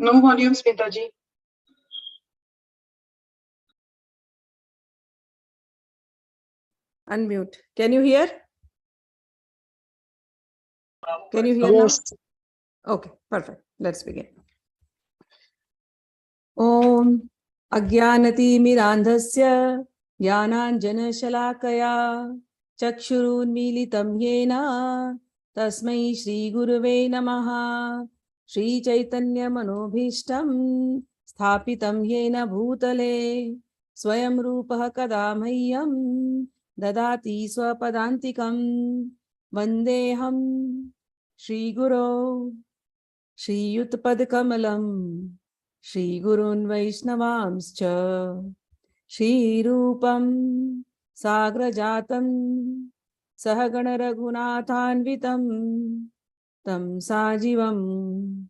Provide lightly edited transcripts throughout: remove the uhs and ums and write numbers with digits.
No volume, Smita ji. Unmute. Can you hear? Can you hear Yes. now? Okay, perfect. Let's begin. Om Ajnanatimirandhasya Jnananjanashalakaya Chakshurunmilitam yena Tasmai Shri Guruve Namaha. Shri Chaitanya Manobhishtam Sthapitam yena Bhutale Swayam Rupaha Kada Mahyam Dadati Swapadantikam Vandeham Shri Guru Shri Yutpadkamalam Shri Gurun Vaishnavamscha Shri Rupam Sagrajatam Sahagana Raghunathanvitam Tam Sajivam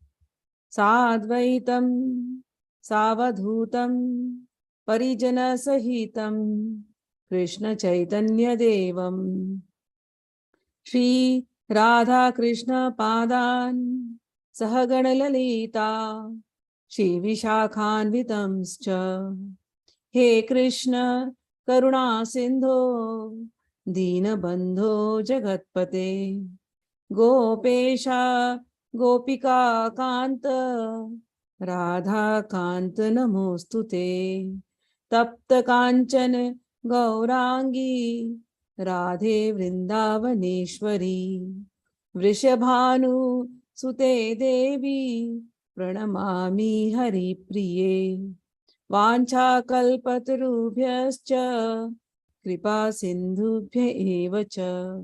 Sadvaitam Savadhutam Parijana Sahitam Krishna Chaitanya Devam Shri Radha Krishna Padan Sahagana Lalita Shri Vishakhanvitamscha He Krishna Karuna Sindho Deenabandho Jagatpate Gopesha Gopika Kanta Radha Kanta Namostute Tapta Kanchan Gaurangi Radhe Vrindavaneshwari Vrishabhanu Sute Devi Pranamami Hari Priye Vancha Kalpatarubhyascha Kripa Sindhubhya eva cha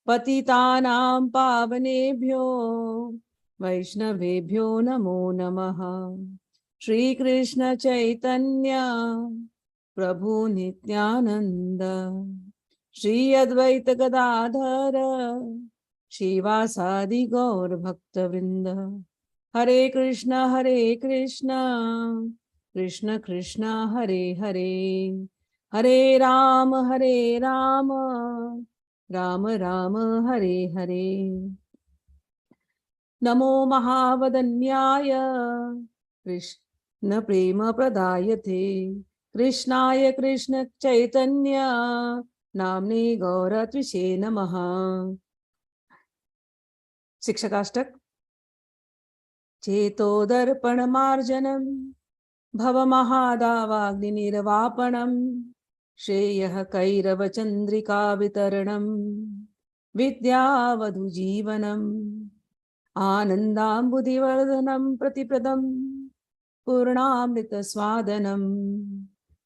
Patitanam Pavanebhyo Vaishnavebhyo Namo Namaha Shri Krishna Chaitanya Prabhu Nityananda Shri Advaita Gadadhara Shivasadi Gaur Bhakta Vrinda Hare Krishna Krishna Krishna Hare Hare Hare Rama Rama Rama Hare Hare Namo Mahavadanyaya Krishna Prema Pradayate Krishnaya Krishna Chaitanya Namne Gauratvishe Namaha Shikshakashtak Chetodharpanamarjanam Bhavamahadavagninirvapanam Shreyah Kairavachandrika Vitaranam Vidyavadhujivanam Anandambudhivardhanam Pratipradam Purnamrita Swadanam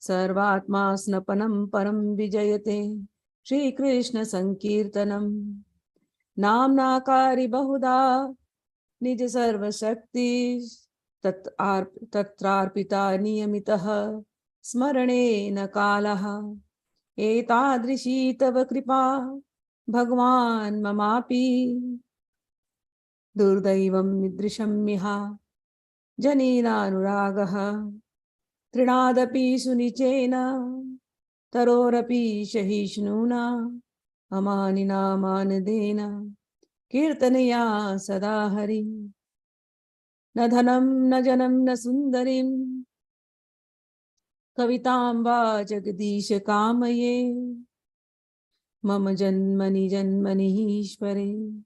Sarvatma Snapanam Param Vijayate Shri Krishna Sankirtanam Namnakari Bahuda Nij Sarva Shakti Tatrarpita Niyamitaha Smarane Nakalaha Etadrishi Tava Kripa Bhagwan Mamapi Durdaivam Midrisham Miha Janina Anuragaha Trinadapi Sunichena Tarorapi Shahishnuna Amanina Manadena Kirtanaya Sadahari Na dhanam na janam na sundarim Kavitam va jagadish kamaye Mama janmani janmani ishvare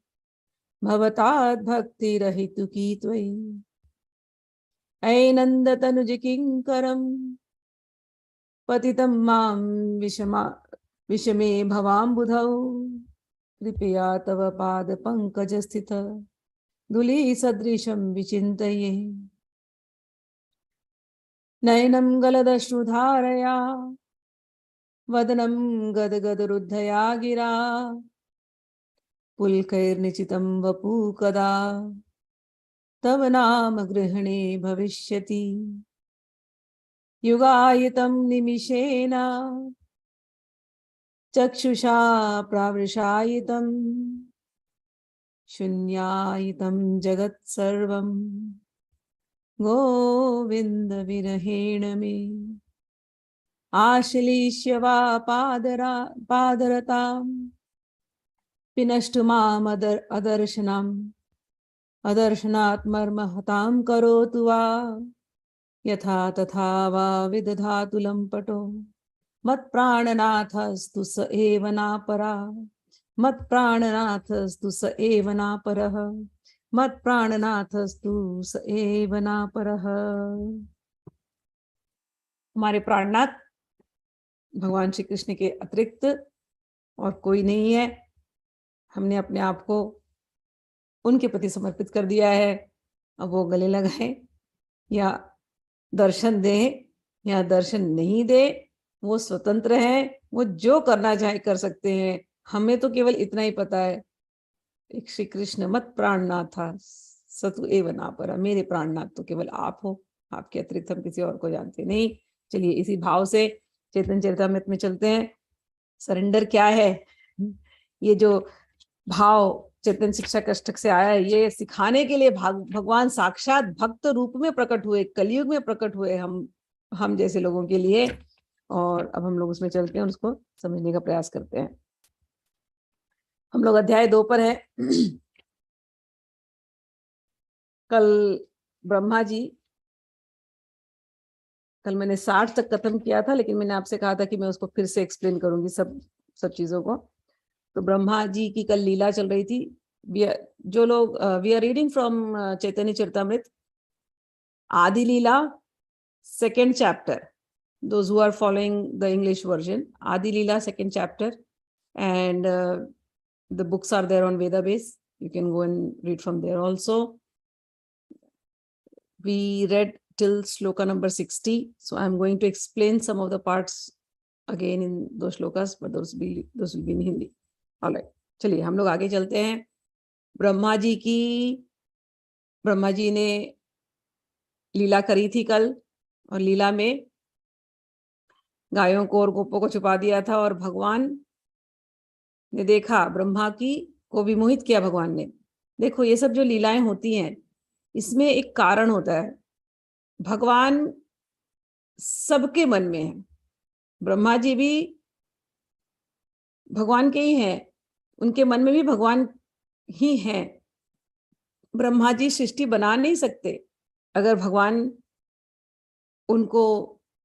Bhavatad bhakti rahitu ki tvai Ainanda tanuj kinkaram Patitam mam vishame bhavam budhau Kripaya tava pad pankaj sthita Duli sadrisham vichintaye Nainam galadashrudharaya Vadanam gadagadarudhaya gira Pulkairnichitam vapu kada Tavanam grihane bhavishyati Yugayitam nimishena Chakshusha pravrishayitam Shunyayitam jagat sarvam Govinda virahena me Ashilishya va padaratam Pinashtu mam adarshanam अदर्शनात् मर्महतां करोतु वा यथा तथा वा विदधातु लम्पटो मत्प्राणनाथस्तु स एव नापरा मत्प्राणनाथस्तु स एव नापरः मत्प्राणनाथस्तु स एव नापरः। हमारे प्राणनाथ भगवान श्री कृष्ण के अतिरिक्त और कोई नहीं है। हमने अपने आप को उनके प्रति समर्पित कर दिया है। अब वो गले लगाए या दर्शन दे या दर्शन नहीं दे, वो स्वतंत्र है, वो जो करना चाहे कर सकते हैं। हमें तो केवल इतना ही पता है, एक श्री कृष्ण मत प्राणनाथ सतु एव नापरा, मेरे प्राणनाथ तो केवल आप हो, आपके अतिरिक्त हम किसी और को जानते नहीं। चलिए इसी भाव से चैतन्य चरितामृत में चलते हैं। सरेंडर क्या है? ये जो भाव चैतन्य शिक्षा अष्टक से आया है, ये सिखाने के लिए भगवान साक्षात भक्त रूप में प्रकट हुए, कलयुग में प्रकट हुए हम जैसे लोगों के लिए। और अब हम लोग उसमें चलते हैं और उसको समझने का प्रयास करते हैं। हम लोग अध्याय 2 पर है। कल ब्रह्मा जी, कल मैंने 60 तक खत्म किया था, लेकिन मैंने आपसे कहा था कि मैं उसको फिर से एक्सप्लेन करूंगी सब चीजों को। तो ब्रह्मा जी की कल लीला चल रही थी। जो लोग वी आर रीडिंग फ्रॉम चैतन्य चरितामृत आदि लीला second chapter, those who are following the English version, Adi Leela second chapter, and the books are there on Vedabase. You can go and read from there also. We read till shloka number 60, so I'm going to explain some of the parts again in those shlokas, but those will be in Hindi. All right, चलिए हम लोग आगे चलते हैं। ब्रह्मा जी ने लीला करी थी कल, और लीला में गायों को और गोपों को छुपा दिया था, और भगवान ने देखा, ब्रह्मा को विमोहित किया भगवान ने। देखो ये सब जो लीलाएं होती हैं, इसमें एक कारण होता है। भगवान सबके मन में है। ब्रह्मा जी भी भगवान के ही हैं, उनके मन में भी भगवान ही हैं। ब्रह्मा जी सृष्टि बना नहीं सकते अगर भगवान उनको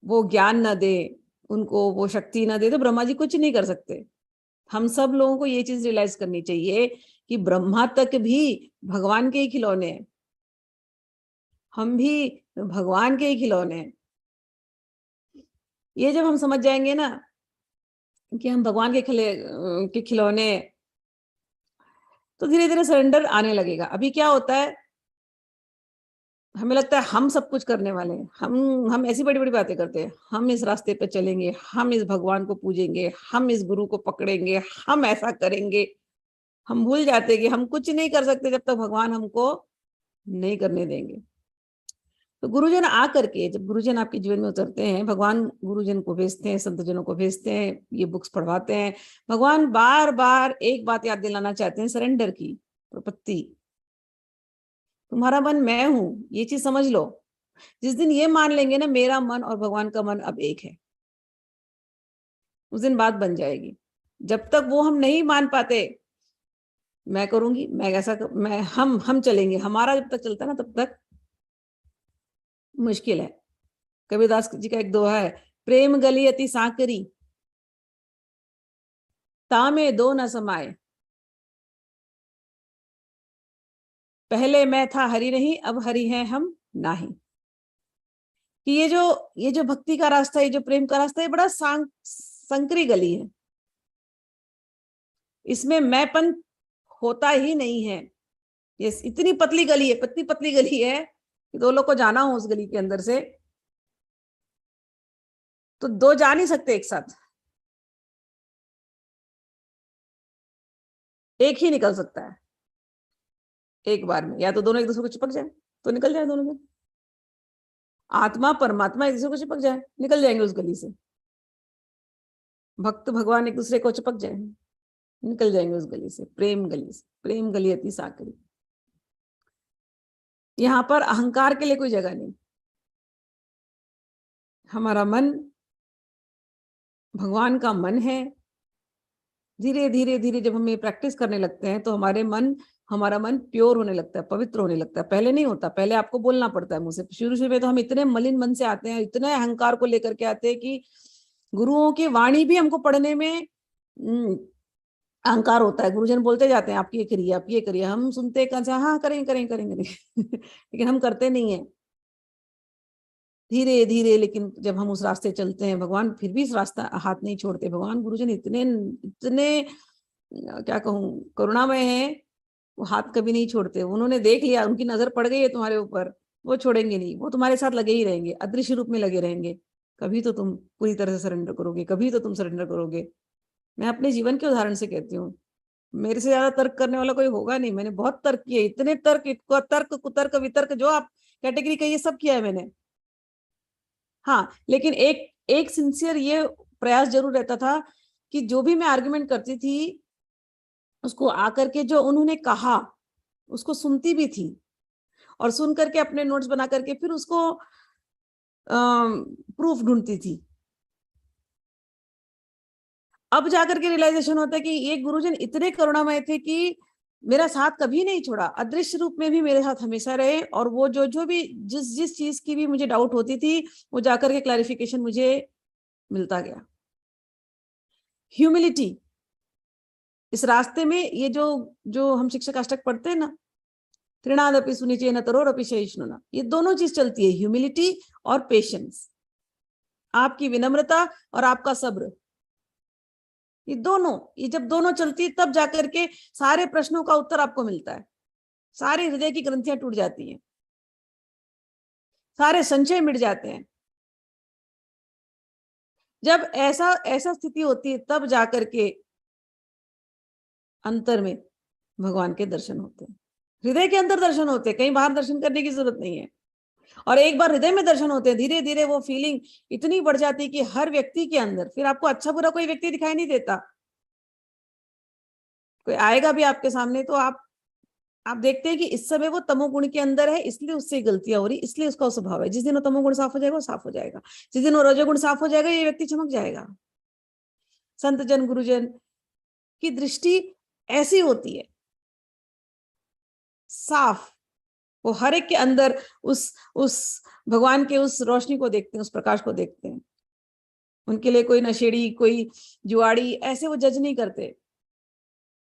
वो ज्ञान न दे, उनको वो शक्ति न दे, तो ब्रह्मा जी कुछ नहीं कर सकते। हम सब लोगों को ये चीज रियलाइज करनी चाहिए कि ब्रह्मा तक भी भगवान के ही खिलौने हैं, हम भी भगवान के ही खिलौने हैं। ये जब हम समझ जाएंगे ना कि हम भगवान के खिलौने, तो धीरे धीरे सरेंडर आने लगेगा। अभी क्या होता है, हमें लगता है हम सब कुछ करने वाले हैं, हम ऐसी बड़ी बड़ी बातें करते हैं, हम इस रास्ते पे चलेंगे, हम इस भगवान को पूजेंगे, हम इस गुरु को पकड़ेंगे, हम ऐसा करेंगे। हम भूल जाते हैं कि हम कुछ नहीं कर सकते जब तक भगवान हमको नहीं करने देंगे। तो गुरुजन आकर के, जब गुरुजन आपके जीवन में उतरते हैं, भगवान गुरुजन को भेजते हैं, संतजनों को भेजते हैं, ये बुक्स पढ़वाते हैं। भगवान बार बार एक बात याद दिलाना चाहते हैं, सरेंडर की, प्रपत्ति। तुम्हारा मन मैं हूं, ये चीज समझ लो। जिस दिन ये मान लेंगे ना, मेरा मन और भगवान का मन अब एक है, उस दिन बात बन जाएगी। जब तक वो हम नहीं मान पाते, मैं करूंगी, मैं ऐसा मैं हम चलेंगे, हमारा जब तक चलता ना तब तक मुश्किल है। कबीरदास जी का एक दोहा है, प्रेम गली अति सांकरी, तामे दो न समाये। पहले मैं था हरि नहीं, अब हरि है हम नाही। कि ये जो भक्ति का रास्ता है, ये जो प्रेम का रास्ता है, बड़ा संकरी गली है। इसमें मैंपन होता ही नहीं है। ये इतनी पतली गली है, पतली पतली गली है कि दो लोग को जाना हो उस गली के अंदर से, तो दो जा नहीं सकते एक साथ, एक ही निकल सकता है एक बार में। या तो दोनों एक दूसरे को चिपक जाए तो निकल जाए दोनों में, आत्मा परमात्मा एक दूसरे को चिपक जाए, निकल जाएंगे उस गली से। भक्त भगवान एक दूसरे को चिपक जाए, निकल जाएंगे उस गली से, प्रेम गली से। प्रेम गली अति सांकरी। यहां पर अहंकार के लिए कोई जगह नहीं। हमारा मन भगवान का मन है। धीरे धीरे धीरे जब हम ये प्रैक्टिस करने लगते हैं, तो हमारे मन हमारा मन प्योर होने लगता है, पवित्र होने लगता है। पहले नहीं होता, पहले आपको बोलना पड़ता है मुंह से। शुरू शुरू में तो हम इतने मलिन मन से आते हैं, इतने अहंकार को लेकर के आते हैं कि गुरुओं की वाणी भी हमको पढ़ने में अहंकार होता है। गुरुजन बोलते जाते हैं आप ये करिए, आप ये करिए, हम सुनते हैं, हाँ करेंगे करेंगे करेंगे लेकिन हम करते नहीं है। धीरे धीरे, लेकिन जब हम उस रास्ते चलते हैं, भगवान फिर भी इस रास्ता हाथ नहीं छोड़ते। भगवान गुरुजन इतने इतने क्या कहूँ करुणामय है, वो हाथ कभी नहीं छोड़ते। उन्होंने देख लिया, उनकी नजर पड़ गई है तुम्हारे ऊपर, वो छोड़ेंगे नहीं, वो तुम्हारे साथ लगे ही रहेंगे, अदृश्य रूप में लगे रहेंगे। कभी तो तुम पूरी तरह से सरेंडर करोगे, कभी तो तुम सरेंडर करोगे। मैं अपने जीवन के उदाहरण से कहती हूँ, मेरे से ज्यादा तर्क करने वाला कोई होगा नहीं। मैंने बहुत तर्क किए, इतने तर्क, तर्क कुतर्क वितर्क, जो आप कैटेगरी कहिए सब किया है मैंने। हाँ, लेकिन एक एक सिंसियर ये प्रयास जरूर रहता था कि जो भी मैं आर्गुमेंट करती थी, उसको आकर के जो उन्होंने कहा उसको सुनती भी थी, और सुन करके अपने नोट्स बना करके फिर उसको प्रूफ ढूंढती थी। अब जाकर के रियलाइजेशन होता है कि ये गुरुजन इतने करुणामय थे कि मेरा साथ कभी नहीं छोड़ा, अदृश्य रूप में भी मेरे साथ हमेशा रहे। और वो जो जो भी जिस जिस चीज की भी मुझे डाउट होती थी, वो जाकर के क्लैरिफिकेशन मुझे मिलता गया। ह्यूमिलिटी, इस रास्ते में ये जो जो हम शिक्षक अष्टक पढ़ते हैं ना, त्रिनादपि सुनिचेन तरोरपि सहिष्णुना, ये दोनों चीज चलती है, ह्यूमिलिटी और पेशेंस, आपकी विनम्रता और आपका सब्र। ये दोनों, ये जब दोनों चलती है तब जाकर के सारे प्रश्नों का उत्तर आपको मिलता है, सारे हृदय की ग्रंथियां टूट जाती हैं, सारे संशय मिट जाते हैं। जब ऐसा ऐसा स्थिति होती है तब जाकर के अंतर में भगवान के दर्शन होते हैं, हृदय के अंदर दर्शन होते हैं, कहीं बाहर दर्शन करने की जरूरत नहीं है। और एक बार हृदय में दर्शन होते हैं, धीरे धीरे वो फीलिंग इतनी बढ़ जाती है कि हर व्यक्ति के अंदर फिर आपको अच्छा बुरा कोई व्यक्ति दिखाई नहीं देता। कोई आएगा भी आपके सामने तो आप देखते हैं कि इस समय वो तमोगुण के अंदर है, इसलिए उससे गलतियां हो रही, इसलिए उसका स्वभाव है। जिस दिन वो तमोगुण साफ हो जाएगा वो साफ हो जाएगा, जिस दिन वो रजोगुण साफ हो जाएगा ये व्यक्ति चमक जाएगा। संत जन गुरुजन की दृष्टि ऐसी होती है, साफ। वो हर एक के अंदर उस भगवान के उस रोशनी को देखते हैं, उस प्रकाश को देखते हैं। उनके लिए कोई नशेड़ी, कोई जुआड़ी, ऐसे वो जज नहीं करते।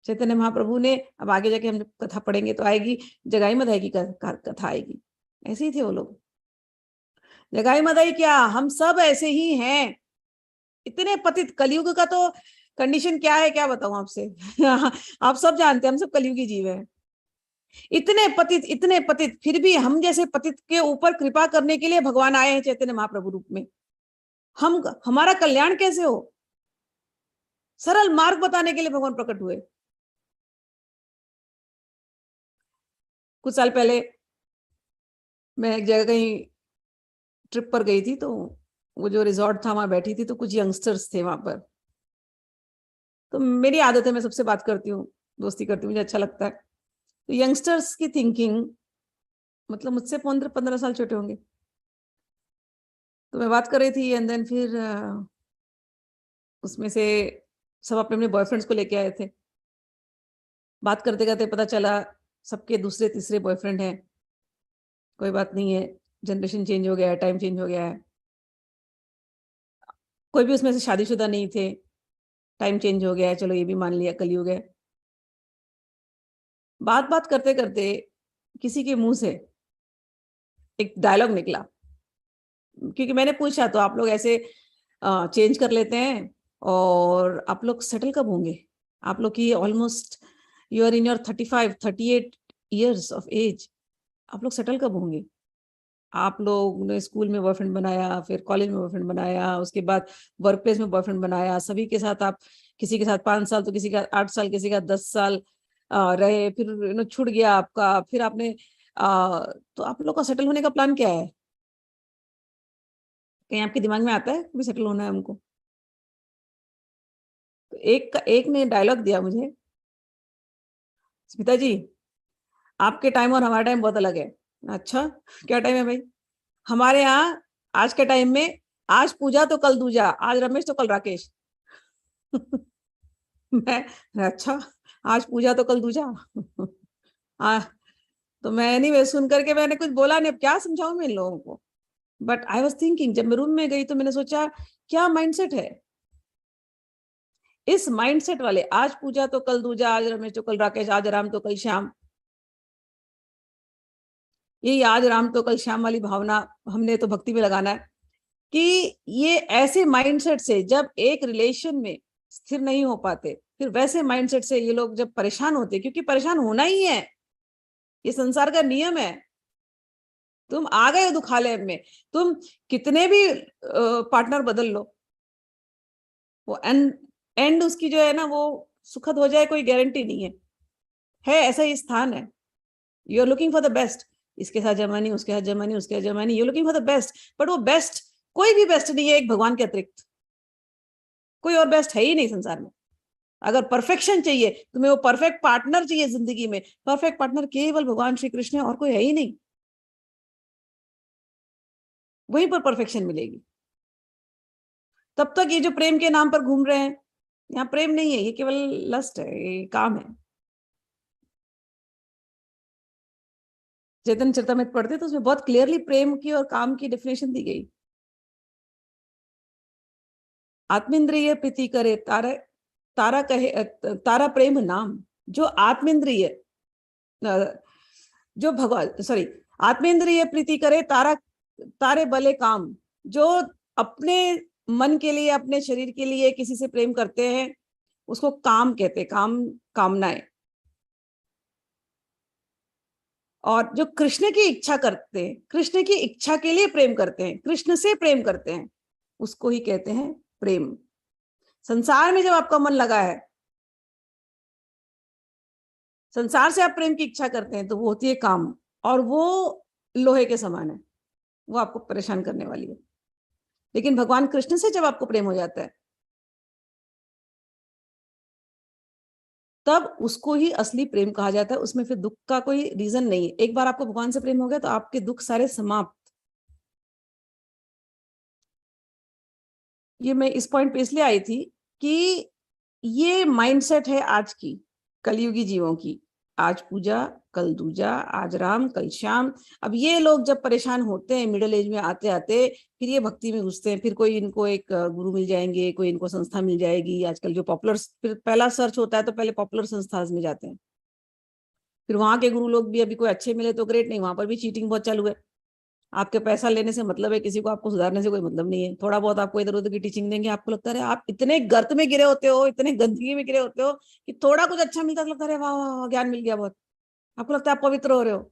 चैतन्य महाप्रभु ने, अब आगे जाके हम कथा पढ़ेंगे तो आएगी, जगाई मदाई की कथा आएगी, ऐसे ही थे वो लोग। जगाई मदाई क्या, हम सब ऐसे ही हैं, इतने पतित। कलयुग का तो कंडीशन क्या है, क्या बताऊं आपसे आप सब जानते हैं, हम सब कलयुगी जीव हैं। इतने पतित, इतने पतित, फिर भी हम जैसे पतित के ऊपर कृपा करने के लिए भगवान आए हैं चैतन्य महाप्रभु रूप में। हमारा कल्याण कैसे हो, सरल मार्ग बताने के लिए भगवान प्रकट हुए। कुछ साल पहले मैं एक जगह कहीं ट्रिप पर गई थी, तो वो जो रिजॉर्ट था वहां बैठी थी, तो कुछ यंगस्टर्स थे वहां पर। तो मेरी आदत है, मैं सबसे बात करती हूँ, दोस्ती करती हूँ, मुझे अच्छा लगता है। तो यंगस्टर्स की थिंकिंग, मतलब मुझसे 15 साल छोटे होंगे। तो मैं बात कर रही थी, एंड देन फिर उसमें से सब अपने अपने बॉयफ्रेंड्स को लेके आए थे। बात करते करते पता चला सबके दूसरे तीसरे बॉयफ्रेंड हैं। कोई बात नहीं है, जनरेशन चेंज हो गया है, टाइम चेंज हो गया है। कोई भी उसमें से शादीशुदा नहीं थे, टाइम चेंज हो गया है, चलो ये भी मान लिया, कलयुग है। बात बात करते करते किसी के मुंह से एक डायलॉग निकला, क्योंकि मैंने पूछा तो आप लोग ऐसे चेंज कर लेते हैं, और आप लोग सेटल कब होंगे, आप लोग की almost you are in your 38 years of age, आप लोग सेटल कब होंगे। आप लोग ने स्कूल में बॉयफ्रेंड बनाया, फिर कॉलेज में बॉयफ्रेंड बनाया, उसके बाद वर्क प्लेस में बॉयफ्रेंड बनाया, सभी के साथ आप, किसी के साथ 5 साल तो किसी का 8 साल, किसी का 10 साल रहे, फिर छूट गया आपका, फिर आपने तो आप लोग का सेटल होने का प्लान क्या है। कहीं आपके दिमाग में आता है कभी सेटल होना है हमको। तो एक ने डायलॉग दिया मुझे, स्मिता जी आपके टाइम और हमारा टाइम बहुत अलग है। अच्छा, क्या टाइम है भाई। हमारे यहाँ आज के टाइम में आज पूजा तो कल दूजा, आज रमेश तो कल राकेश मैं, अच्छा, आज पूजा तो कल दूजा तो मैंने वे सुन करके मैंने कुछ बोला नहीं, अब क्या समझाऊं मैं इन लोगों को। बट आई वॉज थिंकिंग, जब मैं रूम में गई तो मैंने सोचा क्या माइंडसेट है इस माइंडसेट वाले, आज पूजा तो कल दूजा, आज रमेश तो कल राकेश, आज राम तो कल श्याम, ये आज राम तो कल श्याम वाली भावना हमने तो भक्ति में लगाना है कि ये ऐसे माइंडसेट से जब एक रिलेशन में स्थिर नहीं हो पाते, फिर वैसे माइंडसेट से ये लोग जब परेशान होते, क्योंकि परेशान होना ही है, ये संसार का नियम है। तुम आ गए हो दुखालय में, तुम कितने भी पार्टनर बदल लो, वो एंड उसकी जो है ना वो सुखद हो जाए कोई गारंटी नहीं है ऐसा ही स्थान है। You are looking for the best, इसके साथ जमानी, उसके साथ जमानी, उसके साथ जमानी, you looking for the best, but वो बेस्ट कोई भी बेस्ट नहीं है एक भगवान के अतिरिक्त, कोई और बेस्ट है ही नहीं संसार में। अगर परफेक्शन चाहिए, तुम्हें वो परफेक्ट पार्टनर चाहिए जिंदगी में, परफेक्ट पार्टनर केवल भगवान श्री कृष्ण है और कोई है ही नहीं, वहीं पर परफेक्शन मिलेगी। तब तक ये जो प्रेम के नाम पर घूम रहे हैं, यहाँ प्रेम नहीं है, ये केवल लस्ट है, ये काम है। चैतन्य चरितमृत पढ़ते तो उसमें बहुत क्लियरली प्रेम की और काम की डेफिनेशन दी गई। आत्मेंद्रिय प्रीति करे तारा, तारा कहे तारा प्रेम नाम, जो आत्मेंद्रिय जो भगवान सॉरी आत्मेंद्रिय प्रीति करे तारा, तारे बले काम, जो अपने मन के लिए अपने शरीर के लिए किसी से प्रेम करते हैं उसको काम कहते हैं, काम कामनाएं। और जो कृष्ण की इच्छा करते हैं, कृष्ण की इच्छा के लिए प्रेम करते हैं, कृष्ण से प्रेम करते हैं, उसको ही कहते हैं प्रेम। संसार में जब आपका मन लगा है, संसार से आप प्रेम की इच्छा करते हैं, तो वो होती है काम, और वो लोहे के समान है, वो आपको परेशान करने वाली है। लेकिन भगवान कृष्ण से जब आपको प्रेम हो जाता है, तब उसको ही असली प्रेम कहा जाता है। उसमें फिर दुख का कोई रीजन नहीं है। एक बार आपको भगवान से प्रेम हो गया तो आपके दुख सारे समाप्त। ये मैं इस पॉइंट पे इसलिए आई थी कि ये माइंडसेट है आज की कलयुगी जीवों की, आज पूजा कल दूजा, आज राम कल श्याम। अब ये लोग जब परेशान होते हैं मिडिल एज में आते आते, फिर ये भक्ति में घुसते हैं, फिर कोई इनको एक गुरु मिल जाएंगे, कोई इनको संस्था मिल जाएगी। आजकल जो पॉपुलर, फिर पहला सर्च होता है तो पहले पॉपुलर संस्था में जाते हैं, फिर वहां के गुरु लोग भी अभी कोई अच्छे मिले तो ग्रेट, नहीं वहां पर भी चीटिंग बहुत चालू है। आपके पैसा लेने से मतलब है, किसी को आपको सुधारने से कोई मतलब नहीं है। थोड़ा बहुत आपको इधर उधर की टीचिंग देंगे, आपको लगता है आप इतने गर्त में गिरे होते हो, इतने गंदगी में गिरे होते हो कि थोड़ा कुछ अच्छा मिलता है तो लगता है वाह वाह ज्ञान मिल गया बहुत, आपको लगता है आप पवित्र हो रहे हो।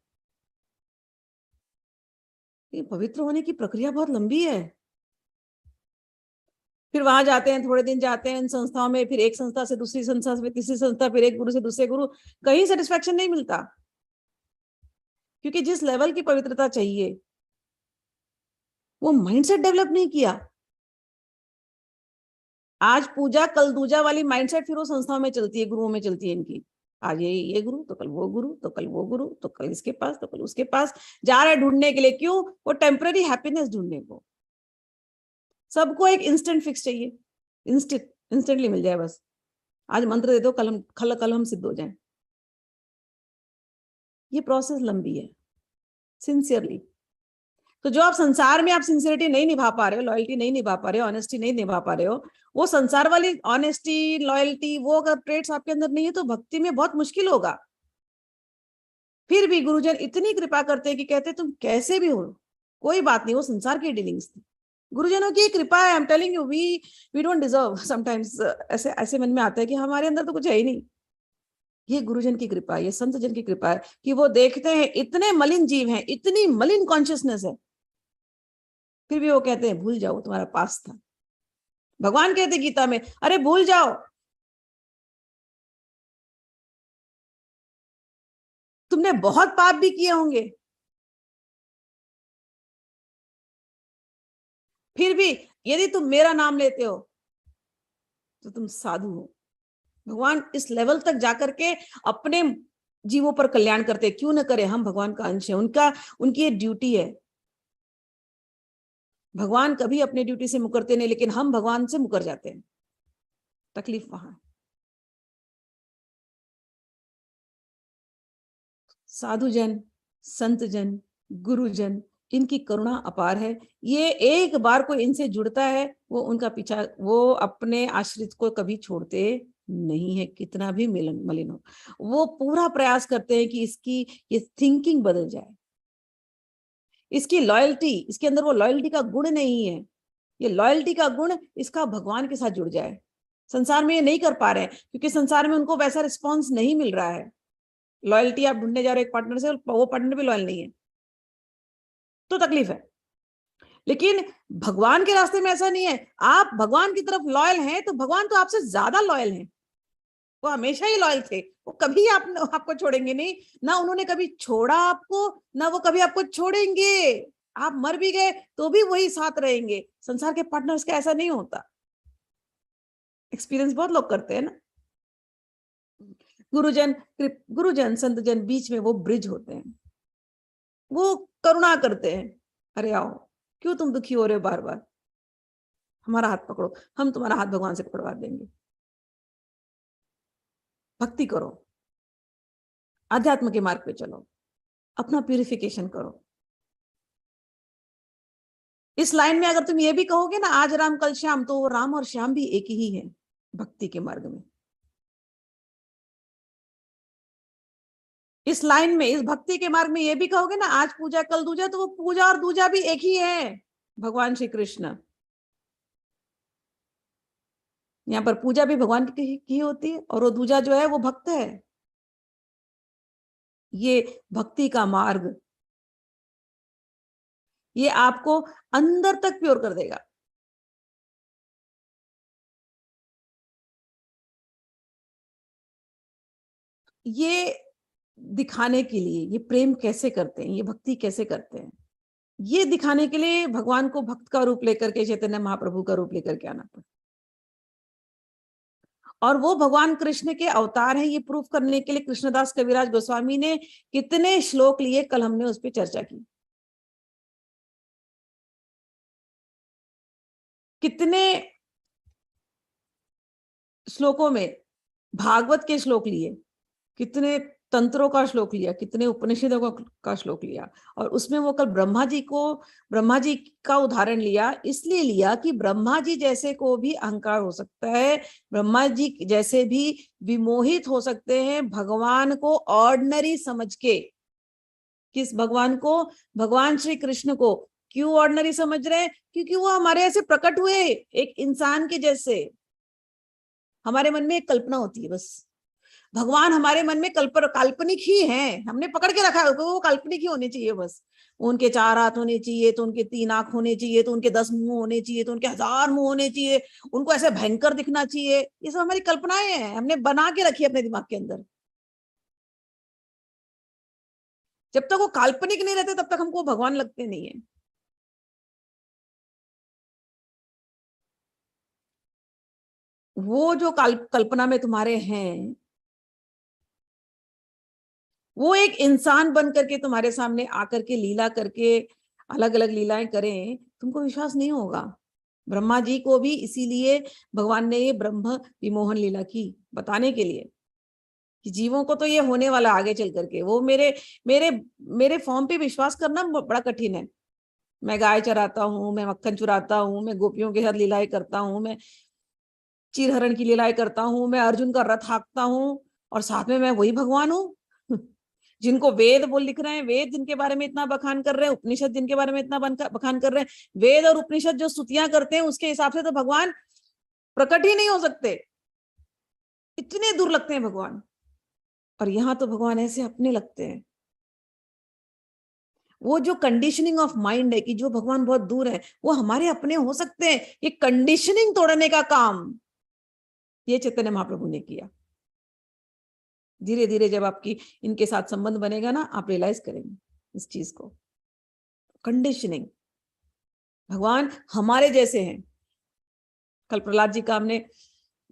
ये पवित्र होने की प्रक्रिया बहुत लंबी है। फिर वहां जाते हैं, थोड़े दिन जाते हैं इन संस्थाओं में, फिर एक संस्था से दूसरी संस्था से तीसरी संस्था, फिर एक गुरु से दूसरे गुरु, कहीं सेटिस्फेक्शन नहीं मिलता, क्योंकि जिस लेवल की पवित्रता चाहिए वो माइंडसेट डेवलप नहीं किया। आज पूजा कल दूजा वाली माइंडसेट फिर वो संस्थाओं में चलती है, गुरुओं में चलती है इनकी। आज ये गुरु तो कल वो गुरु, तो कल वो गुरु, तो कल इसके पास, तो कल उसके पास जा रहे ढूंढने के लिए। क्यों? वो टेम्पररी हैप्पीनेस ढूंढने को। सबको एक इंस्टेंट फिक्स चाहिए, इंस्टेंटली मिल जाए बस। आज मंत्र दे दो, कल हम सिद्ध हो जाएं। ये प्रोसेस लंबी है, सिंसियरली। तो जो आप संसार में आप सिंसियरिटी नहीं निभा पा रहे हो, लॉयल्टी नहीं निभा पा रहे हो, ऑनेस्टी नहीं निभा पा रहे हो, वो संसार वाली ऑनेस्टी लॉयल्टी वो अगर ट्रेड्स आपके अंदर नहीं है तो भक्ति में बहुत मुश्किल होगा। फिर भी गुरुजन इतनी कृपा करते हैं कि कहते तुम कैसे भी हो, कोई बात नहीं, वो संसार की डीलिंग्स थी। गुरुजनों की कृपा है। I am telling you, we don't deserve. Sometimes ऐसे ऐसे मन में आता है कि हमारे अंदर तो कुछ है ही नहीं। ये गुरुजन की कृपा है, ये संत जन की कृपा है कि वो देखते हैं इतने मलिन जीव हैं, इतनी मलिन कॉन्शियसनेस है, फिर भी वो कहते हैं भूल जाओ तुम्हारा पास था। भगवान कहते गीता में, अरे भूल जाओ, तुमने बहुत पाप भी किए होंगे, फिर भी यदि तुम मेरा नाम लेते हो तो तुम साधु हो। भगवान इस लेवल तक जाकर के अपने जीवों पर कल्याण करते, क्यों न करे, हम भगवान का अंश है, उनका उनकी ये ड्यूटी है। भगवान कभी अपने ड्यूटी से मुकरते नहीं, लेकिन हम भगवान से मुकर जाते हैं। तकलीफ वहां। साधुजन, संतजन, गुरुजन, इनकी करुणा अपार है। ये एक बार कोई इनसे जुड़ता है, वो उनका पीछा, वो अपने आश्रित को कभी छोड़ते नहीं है, कितना भी मलिन हो। वो पूरा प्रयास करते हैं कि इसकी ये थिंकिंग बदल जाए, इसकी लॉयल्टी, इसके अंदर वो लॉयल्टी का गुण नहीं है, ये लॉयल्टी का गुण इसका भगवान के साथ जुड़ जाए। संसार में ये नहीं कर पा रहे हैं, क्योंकि संसार में उनको वैसा रिस्पॉन्स नहीं मिल रहा है। लॉयल्टी आप ढूंढने जा रहे हो एक पार्टनर से, वो पार्टनर भी लॉयल नहीं है, तो तकलीफ है। लेकिन भगवान के रास्ते में ऐसा नहीं है। आप भगवान की तरफ लॉयल हैं, तो भगवान तो आपसे ज्यादा लॉयल हैं। वो हमेशा ही लॉयल थे, वो कभी आपको छोड़ेंगे नहीं, ना उन्होंने कभी छोड़ा आपको, ना वो कभी आपको छोड़ेंगे। आप मर भी गए तो भी वही साथ रहेंगे। संसार के पार्टनर्स का ऐसा नहीं होता। एक्सपीरियंस बहुत लोग करते हैं ना। गुरुजन संतजन बीच में वो ब्रिज होते हैं, वो करुणा करते हैं। अरे आओ, क्यों तुम दुखी हो रहे हो बार बार, हमारा हाथ पकड़ो, हम तुम्हारा हाथ भगवान से पकड़वा देंगे। भक्ति करो, आध्यात्म के मार्ग पे चलो, अपना प्यूरिफिकेशन करो। इस लाइन में अगर तुम ये भी कहोगे ना, आज राम कल श्याम, तो वो राम और श्याम भी एक ही है भक्ति के मार्ग में। इस लाइन में, इस भक्ति के मार्ग में ये भी कहोगे ना, आज पूजा कल दूजा, तो वो पूजा और दूजा भी एक ही है, भगवान श्री कृष्ण। यहाँ पर पूजा भी भगवान की होती है, और वो दूजा जो है वो भक्त है। ये भक्ति का मार्ग, ये आपको अंदर तक प्योर कर देगा। ये दिखाने के लिए, ये प्रेम कैसे करते हैं, ये भक्ति कैसे करते हैं, ये दिखाने के लिए भगवान को भक्त का रूप लेकर के, चैतन्य महाप्रभु का रूप लेकर के आना पड़ा। और वो भगवान कृष्ण के अवतार हैं, ये प्रूफ करने के लिए कृष्णदास कविराज गोस्वामी ने कितने श्लोक लिए, कल हमने उस पर चर्चा की। कितने श्लोकों में भागवत के श्लोक लिए, कितने तंत्रों का श्लोक लिया, कितने उपनिषदों का श्लोक लिया। और उसमें वो कल ब्रह्मा जी का उदाहरण लिया, इसलिए लिया कि ब्रह्मा जी जैसे को भी अहंकार हो सकता है, ब्रह्मा जी जैसे भी विमोहित हो सकते हैं भगवान को ऑर्डिनरी समझ के। किस भगवान को? भगवान श्री कृष्ण को। क्यों ऑर्डिनरी समझ रहे हैं? क्योंकि वो हमारे ऐसे प्रकट हुए एक इंसान के जैसे। हमारे मन में एक कल्पना होती है बस, भगवान हमारे मन में काल्पनिक ही हैं, हमने पकड़ के रखा है वो काल्पनिक ही होने चाहिए बस। उनके 4 हाथ होने चाहिए, तो उनके 3 आंख होने चाहिए, तो उनके 10 मुंह होने चाहिए, तो उनके 1000 मुंह होने चाहिए, उनको ऐसे भयंकर दिखना चाहिए। ये सब हमारी कल्पनाएं हैं, हमने बना के रखी है अपने दिमाग के अंदर। जब तक वो काल्पनिक नहीं रहते तब तक हमको भगवान लगते नहीं है। वो जो कल्पना में तुम्हारे हैं, वो एक इंसान बन करके तुम्हारे सामने आकर के लीला करके अलग अलग लीलाएं करें, तुमको विश्वास नहीं होगा। ब्रह्मा जी को भी इसीलिए भगवान ने ये ब्रह्म विमोहन लीला की, बताने के लिए कि जीवों को तो ये होने वाला आगे चल करके। वो मेरे मेरे मेरे फॉर्म पे विश्वास करना बड़ा कठिन है। मैं गाय चराता हूँ, मैं मक्खन चुराता हूँ, मैं गोपियों के साथ लीलाएं करता हूँ, मैं चीरहरण की लीलाएं करता हूँ, मैं अर्जुन का रथ हाँकता हूँ, और साथ में मैं वही भगवान हूँ। जिनको वेद बोल लिख रहे हैं, वेद जिनके बारे में इतना बखान कर रहे हैं, उपनिषद जिनके बारे में इतना बखान कर रहे हैं, वेद और उपनिषद जो स्तुतियां करते हैं, उसके हिसाब से तो भगवान प्रकट ही नहीं हो सकते, इतने दूर लगते हैं भगवान। और यहाँ तो भगवान ऐसे अपने लगते हैं। वो जो कंडीशनिंग ऑफ माइंड है कि जो भगवान बहुत दूर है, वो हमारे अपने हो सकते हैं। ये कंडीशनिंग तोड़ने का काम ये चैतन्य महाप्रभु ने किया। धीरे धीरे जब आपकी इनके साथ संबंध बनेगा ना, आप रियलाइज करेंगे इस चीज को। कंडीशनिंग, भगवान हमारे जैसे हैं। कल प्रहलाद जी का हमने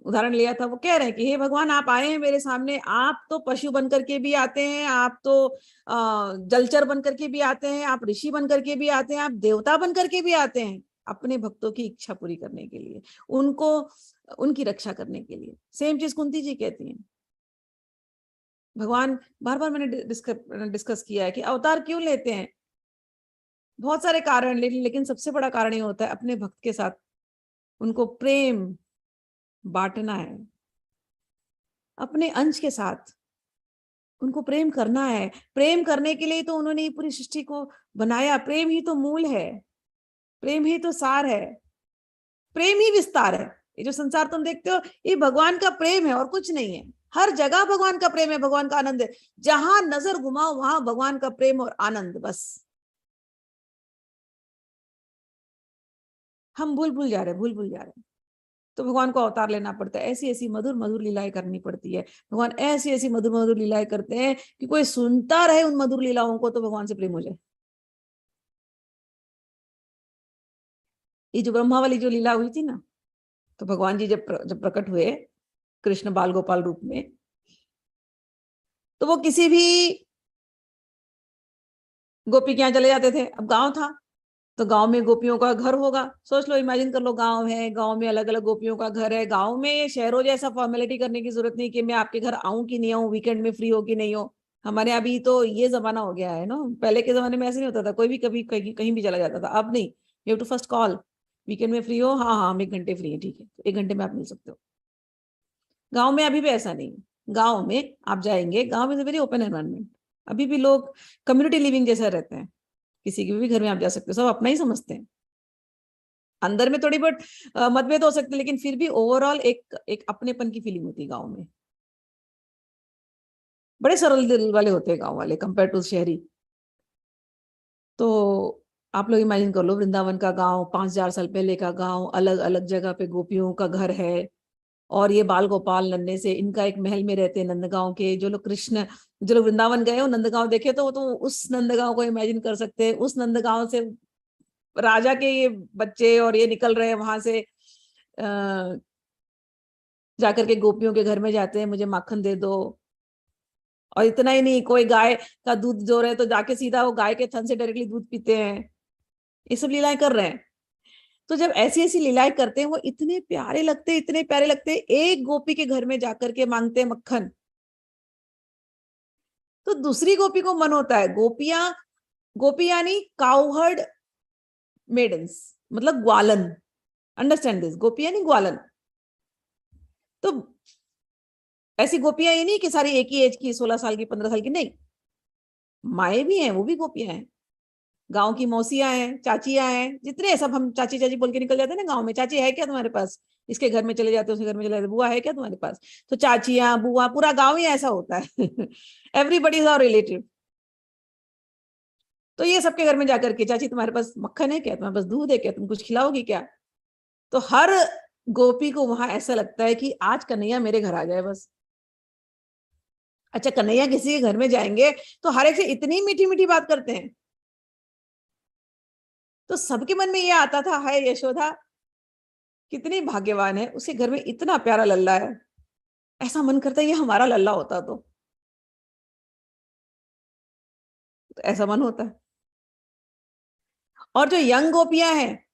उदाहरण लिया था। वो कह रहे हैं कि हे भगवान, आप आए हैं मेरे सामने, आप तो पशु बन करके भी आते हैं, आप तो जलचर बन करके भी आते हैं, आप ऋषि बन करके भी आते हैं, आप देवता बन करके भी आते हैं, अपने भक्तों की इच्छा पूरी करने के लिए, उनको उनकी रक्षा करने के लिए। सेम चीज कुंती जी कहती हैं, भगवान बार बार मैंने डिस्कस किया है कि अवतार क्यों लेते हैं, बहुत सारे कारण, लेकिन सबसे बड़ा कारण ये होता है अपने भक्त के साथ उनको प्रेम बांटना है, अपने अंश के साथ उनको प्रेम करना है। प्रेम करने के लिए तो उन्होंने ये पूरी सृष्टि को बनाया, प्रेम ही तो मूल है, प्रेम ही तो सार है, प्रेम ही विस्तार है। ये जो संसार तुम देखते हो ये भगवान का प्रेम है और कुछ नहीं है। हर जगह भगवान का प्रेम है, भगवान का आनंद है, जहां नजर घुमाओ वहां भगवान का प्रेम और आनंद। बस हम भूल जा रहे हैं, भूल जा रहे हैं। तो भगवान को अवतार लेना पड़ता है, ऐसी ऐसी मधुर मधुर लीलाएं करनी पड़ती है। भगवान ऐसी ऐसी मधुर मधुर लीलाएं करते हैं कि कोई सुनता रहे उन मधुर लीलाओं को तो भगवान से प्रेम हो जाए। ये जो ब्रह्मा वाली जो लीला हुई थी ना, तो भगवान जी जब प्रकट हुए कृष्ण बाल गोपाल रूप में, तो वो किसी भी गोपी के यहाँ चले जाते थे। अब गांव था तो गांव में गोपियों का घर होगा, सोच लो, इमेजिन कर लो, गांव है, गांव में अलग अलग गोपियों का घर है। गांव में शहरों जैसा फॉर्मेलिटी करने की जरूरत नहीं कि मैं आपके घर आऊं कि नहीं आऊं, वीकेंड में फ्री हो कि नहीं हो। हमारे अभी तो ये जमाना हो गया है ना, पहले के जमाने में ऐसे नहीं होता था, कोई भी कभी कहीं भी चला जाता था। अब नहीं, you have to first call, weekend में फ्री हो, हाँ हाँ हम 1 घंटे फ्री है, ठीक है, तो 1 घंटे में आप मिल सकते हो। गाँव में अभी भी ऐसा नहीं है। गाँव में आप जाएंगे, गाँव is a very open environment, अभी भी लोग कम्युनिटी लिविंग जैसा रहते हैं, किसी के भी घर में आप जा सकते हो, सब अपना ही समझते हैं। अंदर में थोड़ी बहुत मतभेद हो सकते हैं, लेकिन फिर भी ओवरऑल एक एक अपनेपन की फीलिंग होती है गांव में। बड़े सरल दिल वाले होते हैं गांव वाले कंपेयर टू शहरी। तो आप लोग इमेजिन कर लो, वृंदावन का गांव, 5,000 साल पहले का गांव, अलग अलग जगह पे गोपियों का घर है, और ये बाल गोपाल नन्हे से इनका एक महल में रहते हैं नंदगांव के। जो लोग कृष्ण, जो लोग वृंदावन गए हो, नंदगांव देखे, तो वो तो उस नंदगांव को इमेजिन कर सकते हैं। उस नंदगांव से राजा के ये बच्चे और ये निकल रहे हैं वहां से, जाकर के गोपियों के घर में जाते हैं, मुझे माखन दे दो। और इतना ही नहीं, कोई गाय का दूध जो रहे तो जाके सीधा वो गाय के थन से डायरेक्टली दूध पीते हैं। ये सब लीलाएं कर रहे हैं। तो जब ऐसी ऐसी लीलाएं करते हैं, वो इतने प्यारे लगते हैं, इतने प्यारे लगते हैं। एक गोपी के घर में जाकर के मांगते हैं मक्खन, तो दूसरी गोपी को मन होता है। गोपियां, गोपी यानी काउहर्ड मेडन्स, मतलब ग्वालन, अंडरस्टैंड दिस, गोपी यानी ग्वालन। तो ऐसी गोपियां ये नहीं कि सारी एक ही एज की, 16 साल की, 15 साल की, नहीं, माए भी हैं, वो भी गोपियां हैं। गांव की मौसियां हैं, चाचियां हैं, जितने सब हम चाची चाची बोल के निकल जाते हैं ना गांव में, चाची है क्या तुम्हारे पास, इसके घर में चले जाते, उसके घर में चले जाते, बुआ है क्या तुम्हारे पास, तो चाचियां बुआ, पूरा गांव ही ऐसा होता है। Everybody is our relative. तो ये सबके घर में जाकर के, चाची तुम्हारे पास मक्खन है क्या, तुम्हारे पास दूध है क्या, तुम कुछ खिलाओगी क्या। तो हर गोपी को वहां ऐसा लगता है कि आज कन्हैया मेरे घर आ जाए बस। अच्छा, कन्हैया किसी के घर में जाएंगे तो हर एक से इतनी मीठी मीठी बात करते हैं, तो सबके मन में ये आता था, हाय यशोदा कितनी भाग्यवान है, उसके घर में इतना प्यारा लल्ला है। ऐसा मन करता है ये हमारा लल्ला होता तो ऐसा मन होता है। और जो यंग गोपियां हैं,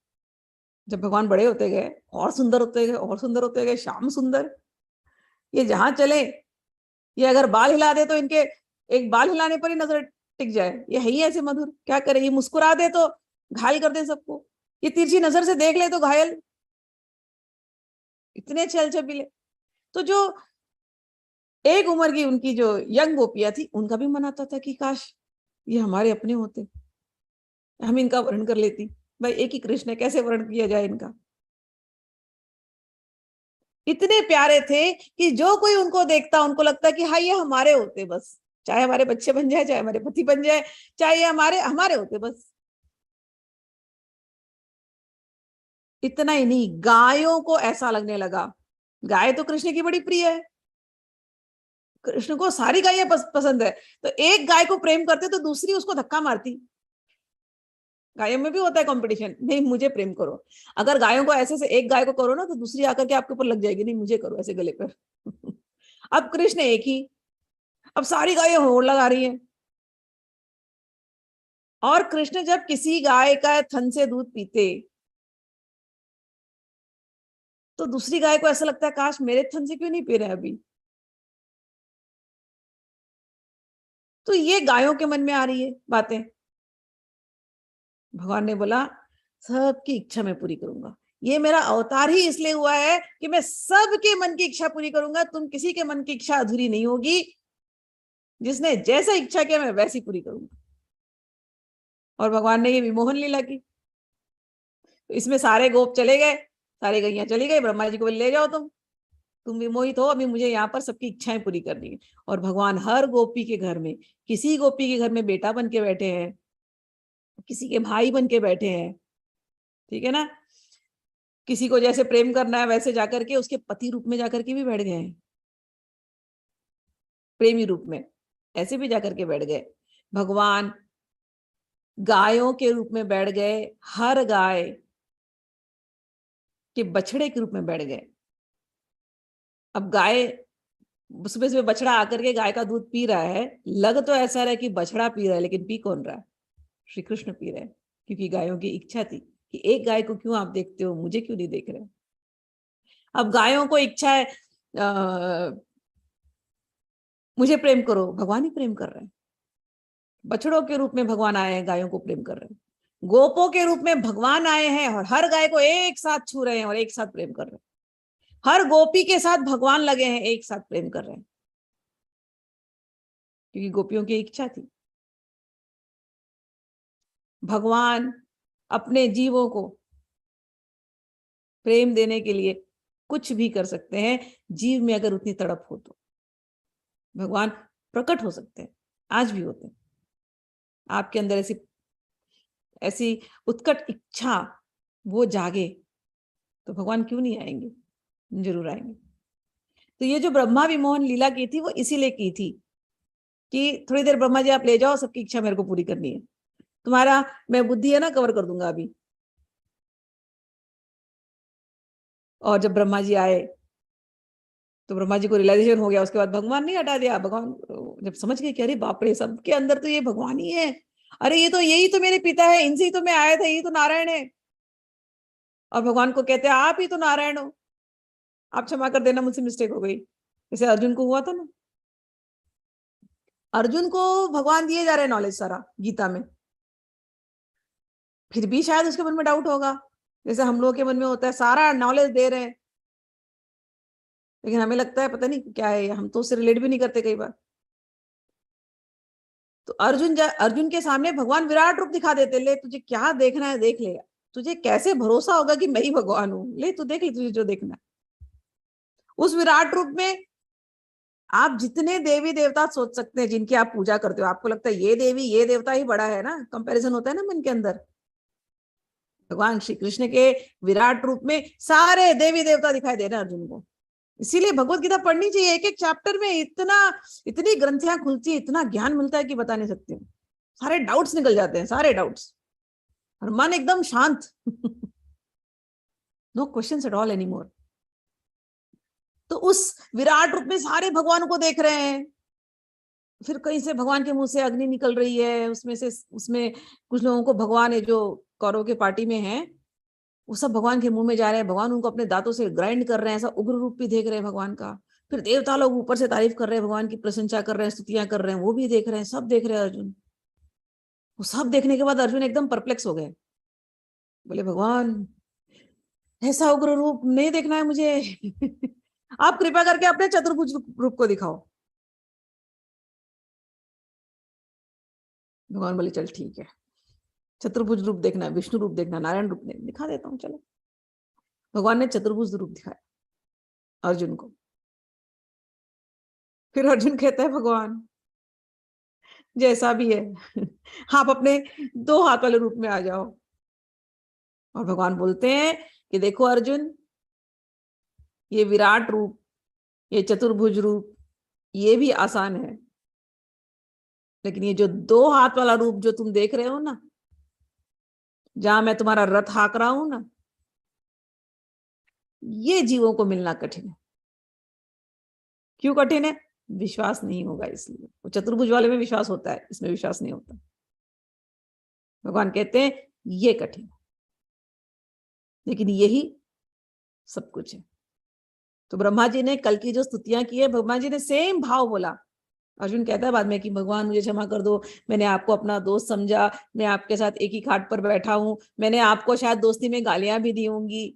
जब भगवान बड़े होते गए और सुंदर होते गए और सुंदर होते गए, श्याम सुंदर, ये जहां चले, ये अगर बाल हिला दे तो इनके एक बाल हिलाने पर ही नजर टिक जाए। ये है ही ऐसे मधुर, क्या करे, ये मुस्कुरा दे तो घायल कर दे सबको, ये तिरछी नजर से देख ले तो घायल, इतने अच्छे छबीले। तो जो एक उम्र की उनकी जो यंग गोपियां थी, उनका भी मन आता था कि काश ये हमारे अपने होते, हम इनका वर्ण कर लेती। भाई एक ही कृष्ण है, कैसे वर्ण किया जाए इनका। इतने प्यारे थे कि जो कोई उनको देखता उनको लगता कि हाँ ये हमारे होते बस, चाहे हमारे बच्चे बन जाए, चाहे हमारे पति बन जाए, चाहे ये हमारे हमारे होते बस। इतना ही नहीं, गायों को ऐसा लगने लगा, गाय तो कृष्ण की बड़ी प्रिय है, कृष्ण को सारी गायें पसंद है, तो एक गाय को प्रेम करते तो दूसरी उसको धक्का मारती। गायों में भी होता है कंपटीशन, नहीं मुझे प्रेम करो। अगर गायों को ऐसे से एक गाय को करो ना, तो दूसरी आकर के आपके ऊपर लग जाएगी, नहीं मुझे करो ऐसे गले पर। अब कृष्ण एक ही, अब सारी गायें होड़ लगा रही हैं। और कृष्ण जब किसी गाय का थन से दूध पीते, तो दूसरी गाय को ऐसा लगता है काश मेरे थन से क्यों नहीं पी रहे अभी। तो ये गायों के मन में आ रही है बातें। भगवान ने बोला सबकी इच्छा मैं पूरी करूंगा, ये मेरा अवतार ही इसलिए हुआ है कि मैं सबके मन की इच्छा पूरी करूंगा, तुम किसी के मन की इच्छा अधूरी नहीं होगी, जिसने जैसा इच्छा किया मैं वैसी पूरी करूंगा। और भगवान ने ये विमोहन लीला की, तो इसमें सारे गोप चले गए, सारी गैया चली गई, ब्रह्मा जी को बोले ले जाओ तुम विमोहित हो, अभी मुझे यहाँ पर सबकी इच्छाएं पूरी करनी है। और भगवान हर गोपी के घर में, किसी गोपी के घर में बेटा बन के बैठे हैं, किसी के भाई बन के बैठे हैं, ठीक है ना, किसी को जैसे प्रेम करना है वैसे जाकर के उसके पति रूप में जाकर के भी बैठ गए हैं, प्रेमी रूप में ऐसे भी जाकर के बैठ गए। भगवान गायों के रूप में बैठ गए, हर गाय के बछड़े के रूप में बैठ गए। अब गाय सुबह सुबह बछड़ा आकर के गाय का दूध पी रहा है, लग तो ऐसा रहा है कि बछड़ा पी रहा है, लेकिन पी कौन रहा है? श्री कृष्ण पी रहे हैं, क्योंकि गायों की इच्छा थी कि एक गाय को क्यों आप देखते हो, मुझे क्यों नहीं देख रहे। अब गायों को इच्छा है मुझे प्रेम करो, भगवान ही प्रेम कर रहे हैं। बछड़ों के रूप में भगवान आए हैं, गायों को प्रेम कर रहे हैं। गोपों के रूप में भगवान आए हैं और हर गाय को एक साथ छू रहे हैं और एक साथ प्रेम कर रहे हैं। हर गोपी के साथ भगवान लगे हैं, एक साथ प्रेम कर रहे हैं, क्योंकि गोपियों की इच्छा थी। भगवान अपने जीवों को प्रेम देने के लिए कुछ भी कर सकते हैं, जीव में अगर उतनी तड़प हो तो भगवान प्रकट हो सकते हैं, आज भी होते हैं। आपके अंदर ऐसी ऐसी उत्कट इच्छा वो जागे तो भगवान क्यों नहीं आएंगे, जरूर आएंगे। तो ये जो ब्रह्मा विमोहन लीला की थी वो इसीलिए की थी कि थोड़ी देर ब्रह्मा जी आप ले जाओ, सबकी इच्छा मेरे को पूरी करनी है, तुम्हारा मैं बुद्धि है ना कवर कर दूंगा अभी। और जब ब्रह्मा जी आए तो ब्रह्मा जी को रियलाइजेशन हो गया, उसके बाद भगवान नहीं हटा दिया। भगवान जब समझ गए कि अरे बाप रे, सबके अंदर तो ये भगवान ही है, अरे ये तो यही तो मेरे पिता है, इनसे ही तो मैं आया था, यही तो नारायण है। और भगवान को कहते हैं आप ही तो नारायण हो, आप क्षमा कर देना, मुझसे मिस्टेक हो गई। जैसे अर्जुन को हुआ था ना, अर्जुन को भगवान दिए जा रहे नॉलेज सारा गीता में, फिर भी शायद उसके मन में डाउट होगा, जैसे हम लोगों के मन में होता है, सारा नॉलेज दे रहे हैं लेकिन हमें लगता है पता नहीं क्या है, हम तो उससे रिलेट भी नहीं करते कई बार। तो अर्जुन के सामने भगवान विराट रूप दिखा देते, ले तुझे क्या देखना है देख ले, तुझे कैसे भरोसा होगा कि मैं ही भगवान हूं, ले तू देख ले तुझे जो देखना है। उस विराट रूप में आप जितने देवी देवता सोच सकते हैं जिनकी आप पूजा करते हो, आपको लगता है ये देवी ये देवता ही बड़ा है ना, कंपैरिजन होता है ना मन के अंदर। भगवान श्री कृष्ण के विराट रूप में सारे देवी देवता दिखाई दे रहे हैं अर्जुन को। इसीलिए भगवत गीता पढ़नी चाहिए, एक एक चैप्टर में इतनी ग्रंथियां खुलती है, इतना ज्ञान मिलता है कि बता नहीं सकते। सारे डाउट्स निकल जाते हैं, सारे डाउट्स, और मन एकदम शांत। No questions at all anymore. तो उस विराट रूप में सारे भगवान को देख रहे हैं। फिर कहीं से भगवान के मुंह से अग्नि निकल रही है, उसमें कुछ लोगों को भगवान है जो कौरव के पार्टी में है, वो सब भगवान के मुंह में जा रहे हैं, भगवान उनको अपने दांतों से ग्राइंड कर रहे हैं, ऐसा उग्र रूप भी देख रहे हैं भगवान का। फिर देवता लोग ऊपर से तारीफ कर रहे हैं, भगवान की प्रशंसा कर रहे हैं, स्तुतियां कर रहे हैं, वो भी देख रहे हैं, सब देख रहे हैं अर्जुन। वो सब देखने के बाद अर्जुन एकदम परप्लेक्स हो गए, बोले भगवान ऐसा उग्र रूप नहीं देखना है मुझे। आप कृपा करके अपने चतुर्भुज रूप को दिखाओ। भगवान बोले चल ठीक है, चतुर्भुज रूप देखना है, विष्णु रूप देखना, नारायण रूप दिखा देता हूँ, चलो। भगवान ने चतुर्भुज रूप दिखाया अर्जुन को। फिर अर्जुन कहता है भगवान जैसा भी है आप अपने दो हाथ वाले रूप में आ जाओ। और भगवान बोलते हैं कि देखो अर्जुन, ये विराट रूप, ये चतुर्भुज रूप, ये भी आसान है, लेकिन ये जो दो हाथ वाला रूप जो तुम देख रहे हो ना, जहां मैं तुम्हारा रथ हाँक रहा हूं ना, ये जीवों को मिलना कठिन है। क्यों कठिन है? विश्वास नहीं होगा इसलिए। वो चतुर्भुज वाले में विश्वास होता है, इसमें विश्वास नहीं होता। भगवान कहते हैं ये कठिन है, लेकिन यही सब कुछ है। तो ब्रह्मा जी ने कल की जो स्तुतियां की है, ब्रह्मा जी ने सेम भाव बोला अर्जुन कहता है बाद में कि भगवान मुझे क्षमा कर दो, मैंने आपको अपना दोस्त समझा, मैं आपके साथ एक ही खाट पर बैठा हूं, मैंने आपको शायद दोस्ती में गालियां भी दी होंगी,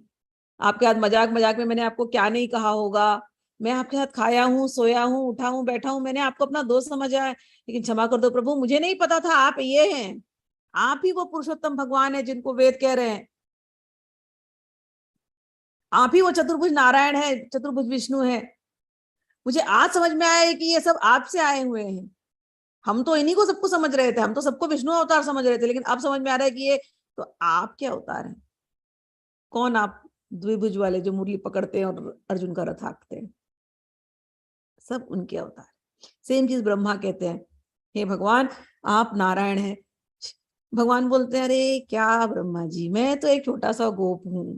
आपके साथ मजाक मजाक में मैंने आपको क्या नहीं कहा होगा, मैं आपके साथ खाया हूँ, सोया हूँ, उठा हूँ, बैठा हूँ, मैंने आपको अपना दोस्त समझा है, लेकिन क्षमा कर दो प्रभु, मुझे नहीं पता था आप ये हैं, आप ही वो पुरुषोत्तम भगवान है जिनको वेद कह रहे हैं, आप ही वो चतुर्भुज नारायण है, चतुर्भुज विष्णु है। मुझे आज समझ में आया है कि ये सब आपसे आए हुए हैं। हम तो इन्हीं को सबको समझ रहे थे, हम तो सबको विष्णु अवतार समझ रहे थे, लेकिन अब समझ में आ रहा है कि ये तो आपके अवतार हैं। कौन आप? द्विभुज वाले जो मुरली पकड़ते हैं और अर्जुन का रथ हाँकते हैं, सब उनके अवतार। सेम चीज ब्रह्मा कहते हैं, हे भगवान आप नारायण हैं। भगवान बोलते हैं अरे क्या ब्रह्मा जी, मैं तो एक छोटा सा गोप हूं,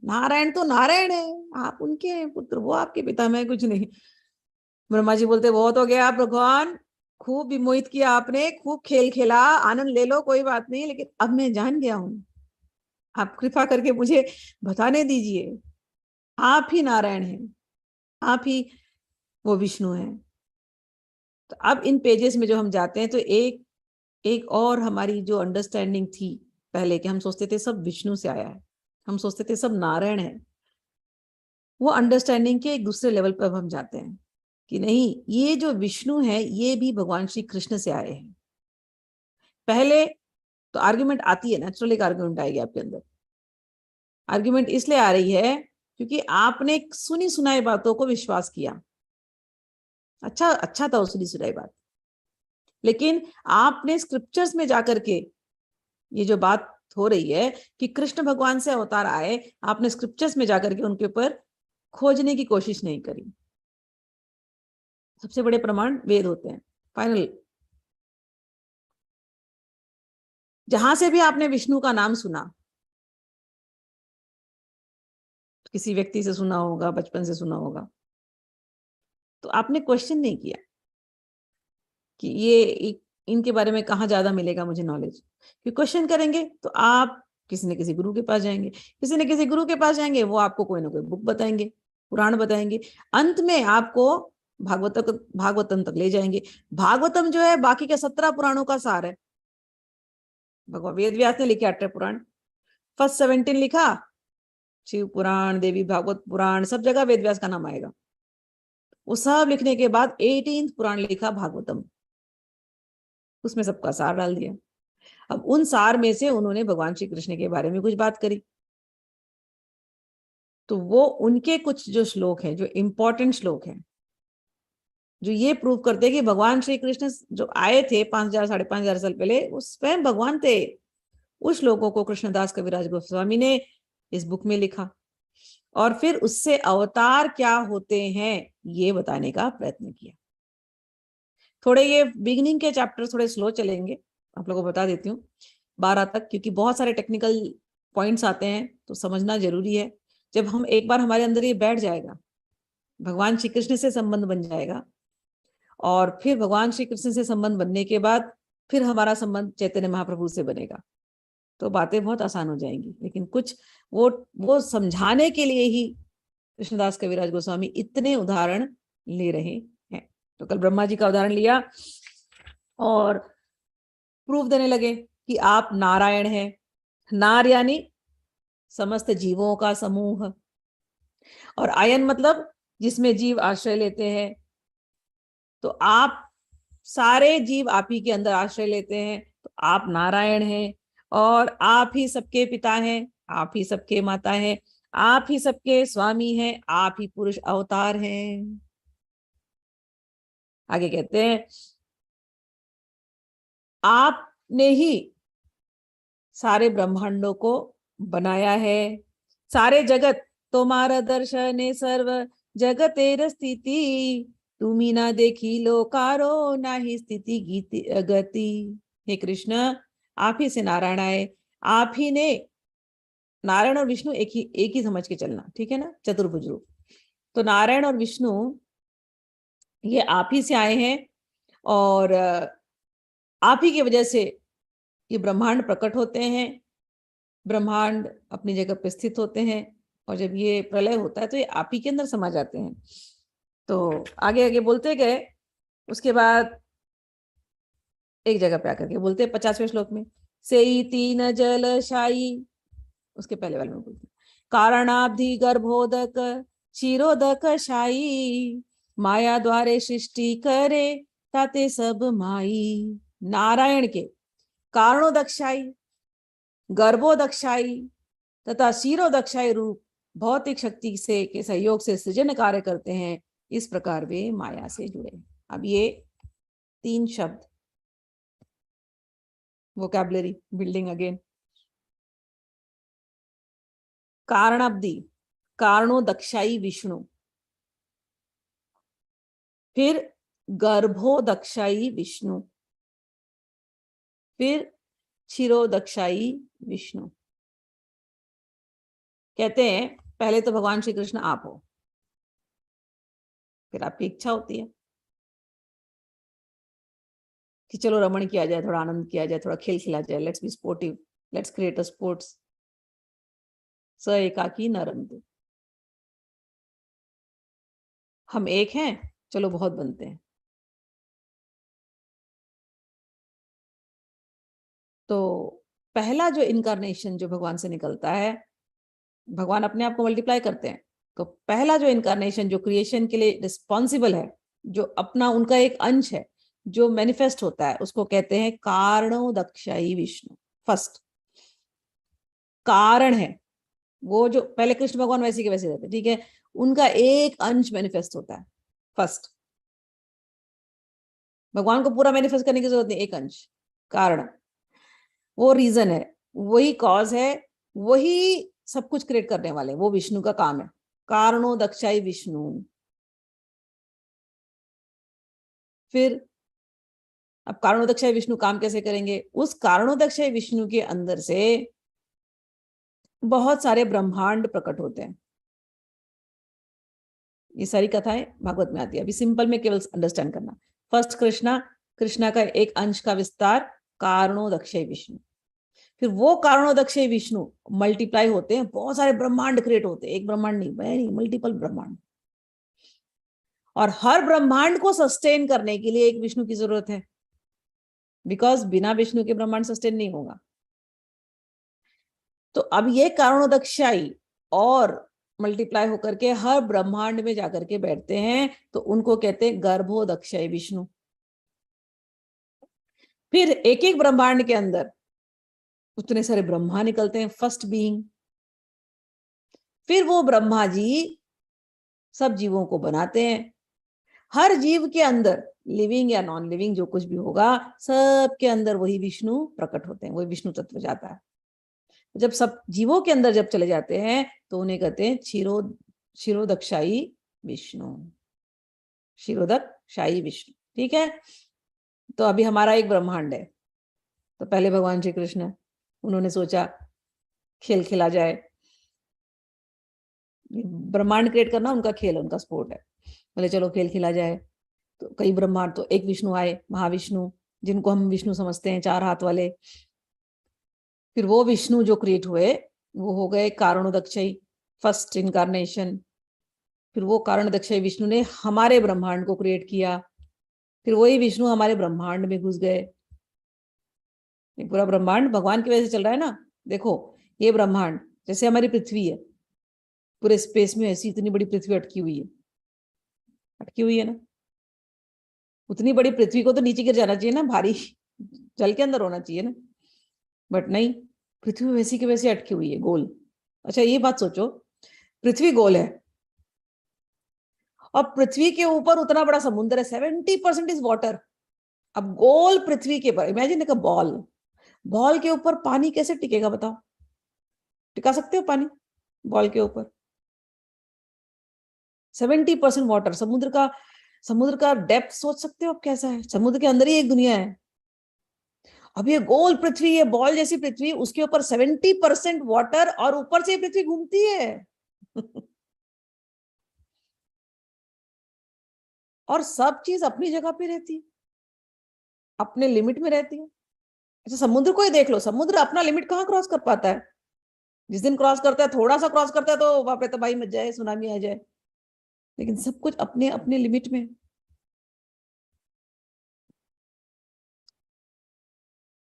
नारायण तो नारायण है, आप उनके पुत्र, वो आपके पिता, मैं कुछ नहीं। ब्रह्मा जी बोलते बहुत हो गया भगवान, खूब विमोहित किया आपने, खूब खेल खेला, आनंद ले लो, कोई बात नहीं, लेकिन अब मैं जान गया हूं, आप कृपा करके मुझे बताने दीजिए, आप ही नारायण हैं, आप ही वो विष्णु हैं। तो अब इन पेजेस में जो हम जाते हैं तो एक एक और हमारी जो अंडरस्टैंडिंग थी पहले, कि हम सोचते थे सब विष्णु से आया है, हम सोचते थे सब नारायण है, वो अंडरस्टैंडिंग के एक दूसरे लेवल पर हम जाते हैं कि नहीं, ये जो विष्णु है ये भी भगवान श्री कृष्ण से आए हैं। पहले तो आर्ग्यूमेंट आती है, नेचुरली एक आर्ग्यूमेंट आएगी आपके अंदर। आर्ग्यूमेंट इसलिए आ रही है क्योंकि आपने सुनी सुनाई बातों को विश्वास किया, अच्छा अच्छा था वो सुनी सुनाई बात, लेकिन आपने स्क्रिप्चर्स में जाकर के ये जो बात हो रही है कि कृष्ण भगवान से अवतार आए, आपने स्क्रिप्चर्स में जाकर के उनके ऊपर खोजने की कोशिश नहीं करी। सबसे बड़े प्रमाण वेद होते हैं, फाइनल। जहां से भी आपने विष्णु का नाम सुना, किसी व्यक्ति से सुना होगा, बचपन से सुना होगा, तो आपने क्वेश्चन नहीं किया कि ये इनके बारे में कहाँ ज्यादा मिलेगा मुझे नॉलेज। कि क्वेश्चन करेंगे तो आप किसी न किसी गुरु के पास जाएंगे, किसी न किसी गुरु के पास जाएंगे, वो आपको कोई ना कोई बुक बताएंगे, पुराण बताएंगे, अंत में आपको भागवतम तक ले जाएंगे। भागवतम जो है बाकी के 17 पुराणों का सार है। भगवान वेद व्यास ने लिखे 18 पुराण, फर्स्ट 17 लिखा, शिव पुराण, देवी भागवत पुराण, सब जगह वेद व्यास का नाम आएगा। वो सब लिखने के बाद 18th पुराण लिखा भागवतम, उसमें सबका सार डाल दिया। अब उन सार में से उन्होंने भगवान श्री कृष्ण के बारे में कुछ बात करी, तो वो उनके कुछ जो श्लोक हैं, जो इंपॉर्टेंट श्लोक हैं, जो ये प्रूव करते हैं कि भगवान श्री कृष्ण जो आए थे 5000 5,500 साल पहले, वो स्वयं भगवान थे। उस श्लोकों को कृष्णदास कविराज गोस्वामी ने इस बुक में लिखा और फिर उससे अवतार क्या होते हैं ये बताने का प्रयत्न किया। थोड़े ये बिगिनिंग के चैप्टर थोड़े स्लो चलेंगे, आप लोगों को बता देती हूँ 12 तक, क्योंकि बहुत सारे टेक्निकल पॉइंट्स आते हैं तो समझना जरूरी है। जब हम एक बार हमारे अंदर ये बैठ जाएगा, भगवान श्री कृष्ण से संबंध बन जाएगा, और फिर भगवान श्री कृष्ण से संबंध बनने के बाद फिर हमारा संबंध चैतन्य महाप्रभु से बनेगा, तो बातें बहुत आसान हो जाएंगी। लेकिन कुछ वो समझाने के लिए ही कृष्णदास कविराज गोस्वामी इतने उदाहरण ले रहे हैं। तो कल ब्रह्मा जी का उदाहरण लिया और प्रूफ देने लगे कि आप नारायण हैं। नार यानी समस्त जीवों का समूह, और आयन मतलब जिसमें जीव आश्रय लेते हैं। तो आप सारे जीव आप ही के अंदर आश्रय लेते हैं, तो आप नारायण हैं, और आप ही सबके पिता हैं, आप ही सबके माता हैं, आप ही सबके स्वामी हैं, आप ही पुरुष अवतार हैं। आगे कहते हैं आपने ही सारे ब्रह्मांडों को बनाया है, सारे जगत तुम्हारा दर्शन सर्व जगतेर स्थिति, तुम्ही ना देखी लोकारो ना ही स्थिति गति। हे कृष्ण, आप ही से नारायण आए, आप ही ने, नारायण और विष्णु एक ही समझ के चलना, ठीक है ना, चतुर्भुज रूप। तो नारायण और विष्णु ये आप ही से आए हैं, और आप ही की वजह से ये ब्रह्मांड प्रकट होते हैं, ब्रह्मांड अपनी जगह पे स्थित होते हैं, और जब ये प्रलय होता है तो ये आप ही के अंदर समा जाते हैं। तो आगे आगे बोलते गए उसके बाद एक जगह पे आकर के बोलते हैं 50वें श्लोक में, सेई तीन जलशाई, उसके पहले वाले में बोलते हैं, कारणाब्धि गर्भोदक क्षीरोदक शाई, माया द्वारे सृष्टि करे ताते सब माई। नारायण के कारणोदक्षाई, गर्भोदक्षाई तथा क्षीरोदक्षाई रूप भौतिक शक्ति से के सहयोग से सृजन कार्य करते हैं, इस प्रकार वे माया से जुड़े। अब ये 3 शब्द वोकैबुलरी बिल्डिंग अगेन। कारणाब्धि, कारणोदक्षाई विष्णु, फिर गर्भोदक्षाई विष्णु, फिर क्षीरोदक्षाई विष्णु। कहते हैं पहले तो भगवान श्री कृष्ण आप हो, फिर आपकी इच्छा होती है कि चलो रमण किया जाए, थोड़ा आनंद किया जाए, थोड़ा खेल खिला जाए, let's be sportive, let's create a sports. स एकाकी न रमते, हम एक हैं, चलो बहुत बनते हैं। तो पहला जो इनकारनेशन जो भगवान से निकलता है, भगवान अपने आप को मल्टीप्लाई करते हैं, तो पहला जो इनकारनेशन जो क्रिएशन के लिए रिस्पॉन्सिबल है, जो अपना उनका एक अंश है जो मैनिफेस्ट होता है, उसको कहते हैं कारणोदक्षाई विष्णु। फर्स्ट कारण है, वो जो पहले कृष्ण भगवान वैसे के वैसे रहते, ठीक है, उनका एक अंश मैनिफेस्ट होता है फर्स्ट। भगवान को पूरा मैनिफेस्ट करने की जरूरत नहीं, एक अंश कारण, वो रीजन है, वही कॉज है, वही सब कुछ क्रिएट करने वाले, वो विष्णु का काम है। कारणोदक्षाई विष्णु। फिर अब कारणोदक्षाई विष्णु काम कैसे करेंगे? उस कारणोदक्षाई विष्णु के अंदर से बहुत सारे ब्रह्मांड प्रकट होते हैं। ये सारी कथाएं भागवत में आती है, अभी सिंपल में केवल अंडरस्टैंड करना। फर्स्ट कृष्णा का एक अंश का विस्तार कारणोदक्षाई विष्णु, फिर वो कारणोदक्षाई विष्णु मल्टीप्लाई होते हैं, बहुत सारे ब्रह्मांड क्रिएट होते हैं, एक ब्रह्मांड नहीं, मल्टीपल ब्रह्मांड। और हर ब्रह्मांड को सस्टेन करने के लिए एक विष्णु की जरूरत है, बिकॉज बिना विष्णु के ब्रह्मांड सस्टेन नहीं होगा। तो अब ये कारणोदक्षाई और मल्टीप्लाई होकर के हर ब्रह्मांड में जाकर के बैठते हैं, तो उनको कहते हैं गर्भोदक्षाई विष्णु। फिर एक एक ब्रह्मांड के अंदर उतने सारे ब्रह्मा निकलते हैं, फर्स्ट बीइंग। फिर वो ब्रह्मा जी सब जीवों को बनाते हैं, हर जीव के अंदर लिविंग या नॉन लिविंग जो कुछ भी होगा, सब के अंदर वही विष्णु प्रकट होते हैं, वही विष्णु तत्व जाता है। जब सब जीवों के अंदर जब चले जाते हैं तो उन्हें कहते हैं क्षीरोदक्षाई विष्णु, क्षीरोदक्षाई विष्णु। ठीक है, तो अभी हमारा एक ब्रह्मांड है, तो पहले भगवान श्री कृष्ण उन्होंने सोचा खेल खेला जाए, ब्रह्मांड क्रिएट करना उनका खेल, उनका स्पोर्ट है, बोले चलो खेल खेला जाए। तो कई ब्रह्मांड, तो एक विष्णु आए, महाविष्णु, जिनको हम विष्णु समझते हैं, 4 हाथ वाले। फिर वो विष्णु जो क्रिएट हुए वो हो गए कारणोदक्षाई, फर्स्ट इनकारनेशन। फिर वो कारणोदक्षाई विष्णु ने हमारे ब्रह्मांड को क्रिएट किया, फिर वही विष्णु हमारे ब्रह्मांड में घुस गए। पूरा ब्रह्मांड भगवान की वजह से चल रहा है ना। देखो ये ब्रह्मांड जैसे हमारी पृथ्वी है, पूरे स्पेस में ऐसी इतनी बड़ी पृथ्वी अटकी हुई है ना। उतनी बड़ी पृथ्वी को तो नीचे गिर जाना चाहिए ना, भारी जल के अंदर होना चाहिए ना, बट नहीं, पृथ्वी वैसी के वैसी अटकी हुई है, गोल। अच्छा ये बात सोचो, पृथ्वी गोल है और पृथ्वी के ऊपर उतना बड़ा समुद्र है, 70% इज वाटर। अब गोल पृथ्वी के ऊपर इमेजिन का बॉल के ऊपर पानी कैसे टिकेगा बताओ? टिका सकते हो पानी बॉल के ऊपर? 70% वाटर, समुद्र का डेप्थ सोच सकते हो आप कैसा है? समुद्र के अंदर ही एक दुनिया है। अब ये गोल पृथ्वी है, बॉल जैसी पृथ्वी, उसके ऊपर 70% वाटर और ऊपर से पृथ्वी घूमती है और सब चीज अपनी जगह पे रहती है, अपने लिमिट में रहती है। अच्छा समुद्र को ही देख लो, समुद्र अपना लिमिट कहाँ क्रॉस कर पाता है? जिस दिन क्रॉस करता है, थोड़ा सा क्रॉस करता है तो वहां पे तबाही मच जाए, सुनामी आ जाए, लेकिन सब कुछ अपने अपने लिमिट में।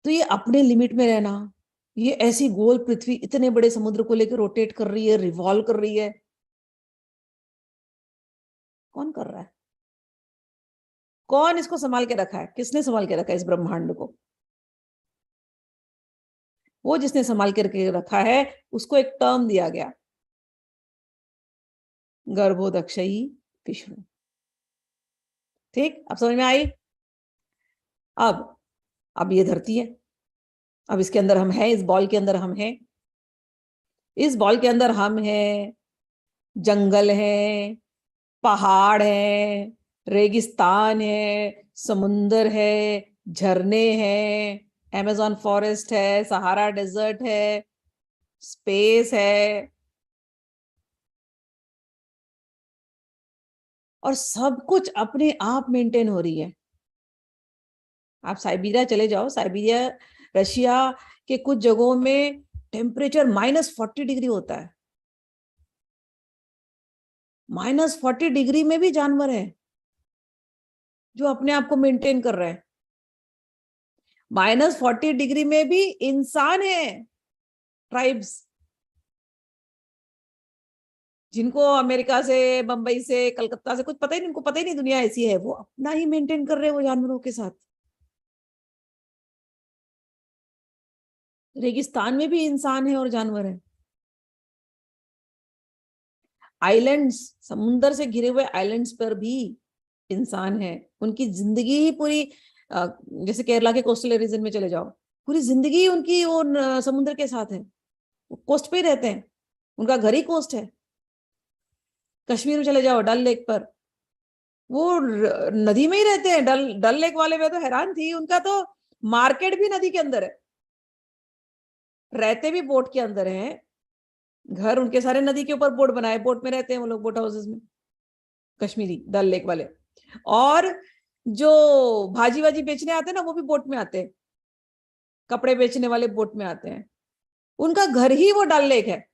तो ये अपने लिमिट में रहना, ये ऐसी गोल पृथ्वी इतने बड़े समुद्र को लेकर रोटेट कर रही है, रिवॉल्व कर रही है, कौन कर रहा है? कौन इसको संभाल के रखा है? किसने संभाल के रखा है इस ब्रह्मांड को? वो जिसने संभाल के रखा है उसको एक टर्म दिया गया, गर्भोदक्षयी विष्णु। ठीक, अब समझ में आई? अब ये धरती है, अब इसके अंदर हम हैं, इस बॉल के अंदर हम हैं, इस बॉल के अंदर हम हैं, जंगल है, पहाड़ है, रेगिस्तान है, समुंदर है, झरने हैं, अमेज़न फॉरेस्ट है, सहारा डेजर्ट है, स्पेस है, और सब कुछ अपने आप मेंटेन हो रही है। आप साइबेरिया चले जाओ, साइबेरिया रशिया के कुछ जगहों में टेम्परेचर -40 डिग्री होता है। -40 डिग्री में भी जानवर है जो अपने आप को मेंटेन कर रहे हैं। -40 डिग्री में भी इंसान है, ट्राइब्स, जिनको अमेरिका से, बंबई से, कलकत्ता से कुछ पता ही नहीं, उनको पता ही नहीं दुनिया ऐसी है, वो अपना ही मेंटेन कर रहे हैं वो जानवरों के साथ। रेगिस्तान में भी इंसान है और जानवर है। आइलैंड्स, समुंदर से घिरे हुए आइलैंड्स पर भी इंसान है, उनकी जिंदगी ही पूरी, जैसे केरला के कोस्टल रीजन में चले जाओ, पूरी जिंदगी उनकी वो समुद्र के साथ है, वो कोस्ट पे ही रहते हैं, उनका घर ही कोस्ट है। कश्मीर में चले जाओ, डल लेक पर, वो नदी में ही रहते हैं। डल लेक वाले में तो हैरान थी, उनका तो मार्केट भी नदी के अंदर है, रहते भी बोट के अंदर हैं, घर उनके सारे नदी के ऊपर, बोट बनाए, बोट में रहते हैं वो लोग, बोट हाउसेस में, कश्मीरी डल लेक वाले। और जो भाजी वाजी बेचने आते हैं ना, वो भी बोट में आते हैं, कपड़े बेचने वाले बोट में आते हैं, उनका घर ही वो डल लेक है।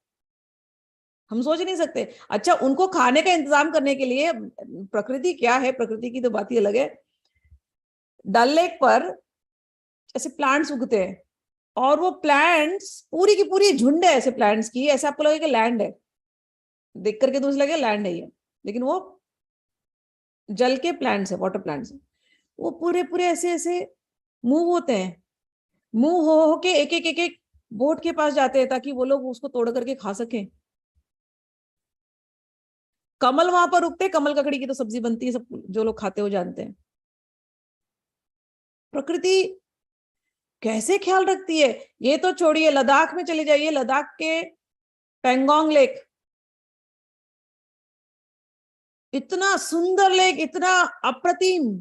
हम सोच नहीं सकते। अच्छा, उनको खाने का इंतजाम करने के लिए, प्रकृति क्या है, प्रकृति की तो बात ही अलग है, डल लेक पर ऐसे प्लांट्स उगते हैं, और वो प्लांट्स पूरी की पूरी झुंड है ऐसे प्लांट्स की, ऐसे आपको लगेगा लैंड है, देख करके तो उसे लगेगा लैंड है ये, लेकिन वो जल के प्लांट्स है, वाटर प्लांट्स है। वो पूरे पूरे ऐसे ऐसे मूव होते हैं, मूव हो के एक बोट के पास जाते हैं ताकि वो लोग उसको तोड़ करके खा सकें। कमल वहां पर उगते, कमल ककड़ी की तो सब्जी बनती है, सब जो लोग खाते हो जानते हैं। प्रकृति कैसे ख्याल रखती है, ये तो छोड़िए, लद्दाख में चले जाइए, लद्दाख के पेंगोंग लेक, इतना सुंदर लेक, इतना अप्रतिम,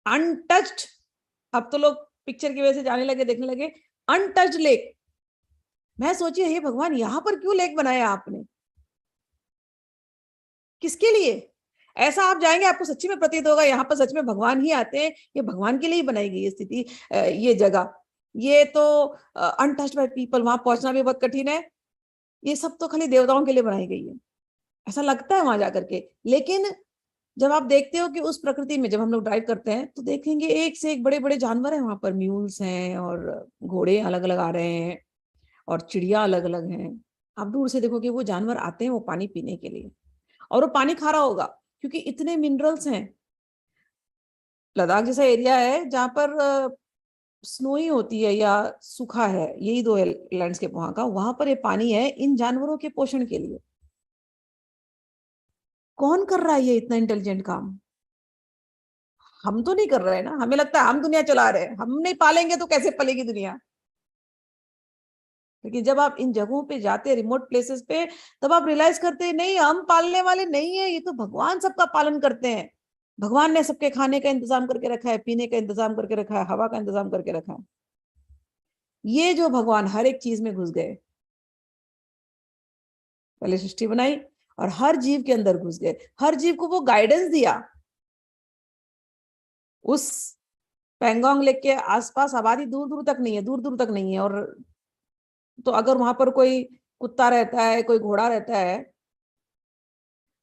अनटच्ड। अब तो लोग पिक्चर की वजह से जाने लगे, देखने लगे, अनटच्ड लेक। मैं सोची, हे भगवान, यहां पर क्यों लेक बनाया आपने, किसके लिए? ऐसा आप जाएंगे, आपको सच्ची में प्रतीत होगा यहाँ पर सच में भगवान ही आते हैं, ये भगवान के लिए ही बनाई गई ये स्थिति, ये जगह, ये तो अनटच्ड बाय पीपल, वहां पहुंचना भी बहुत कठिन है, ये सब तो खाली देवताओं के लिए बनाई गई है, ऐसा लगता है वहां जाकर के। लेकिन जब आप देखते हो कि उस प्रकृति में जब हम लोग ड्राइव करते हैं तो देखेंगे एक से एक बड़े बड़े जानवर हैं वहां पर, म्यूल्स हैं, और घोड़े अलग अलग आ रहे हैं, और चिड़िया अलग अलग हैं। आप दूर से देखोगे वो जानवर आते हैं वो पानी पीने के लिए, और वो पानी खा रहा होगा क्योंकि इतने मिनरल्स हैं। लद्दाख जैसा एरिया है जहां पर स्नो ही होती है या सूखा है, यही दो लैंडस्केप वहां का, वहां पर ये पानी है इन जानवरों के पोषण के लिए। कौन कर रहा है ये इतना इंटेलिजेंट काम? हम तो नहीं कर रहे हैं ना, हमें लगता है हम दुनिया चला रहे हैं, हम नहीं पालेंगे तो कैसे पलेगी दुनिया। लेकिन जब आप इन जगहों पे जाते हैं, रिमोट प्लेसेस पे, तब आप रियलाइज करते हैं नहीं, हम पालने वाले नहीं है, ये तो भगवान सबका पालन करते हैं। भगवान ने सबके खाने का इंतजाम करके रखा है, पीने का इंतजाम करके रखा है, हवा का इंतजाम करके रखा है। ये जो भगवान हर एक चीज में घुस गए, पहले सृष्टि बनाई और हर जीव के अंदर घुस गए, हर जीव को वो गाइडेंस दिया। उस पेंगोंग लेक के आसपास आबादी दूर दूर तक नहीं है, दूर दूर तक नहीं है, और तो अगर वहां पर कोई कुत्ता रहता है, कोई घोड़ा रहता है,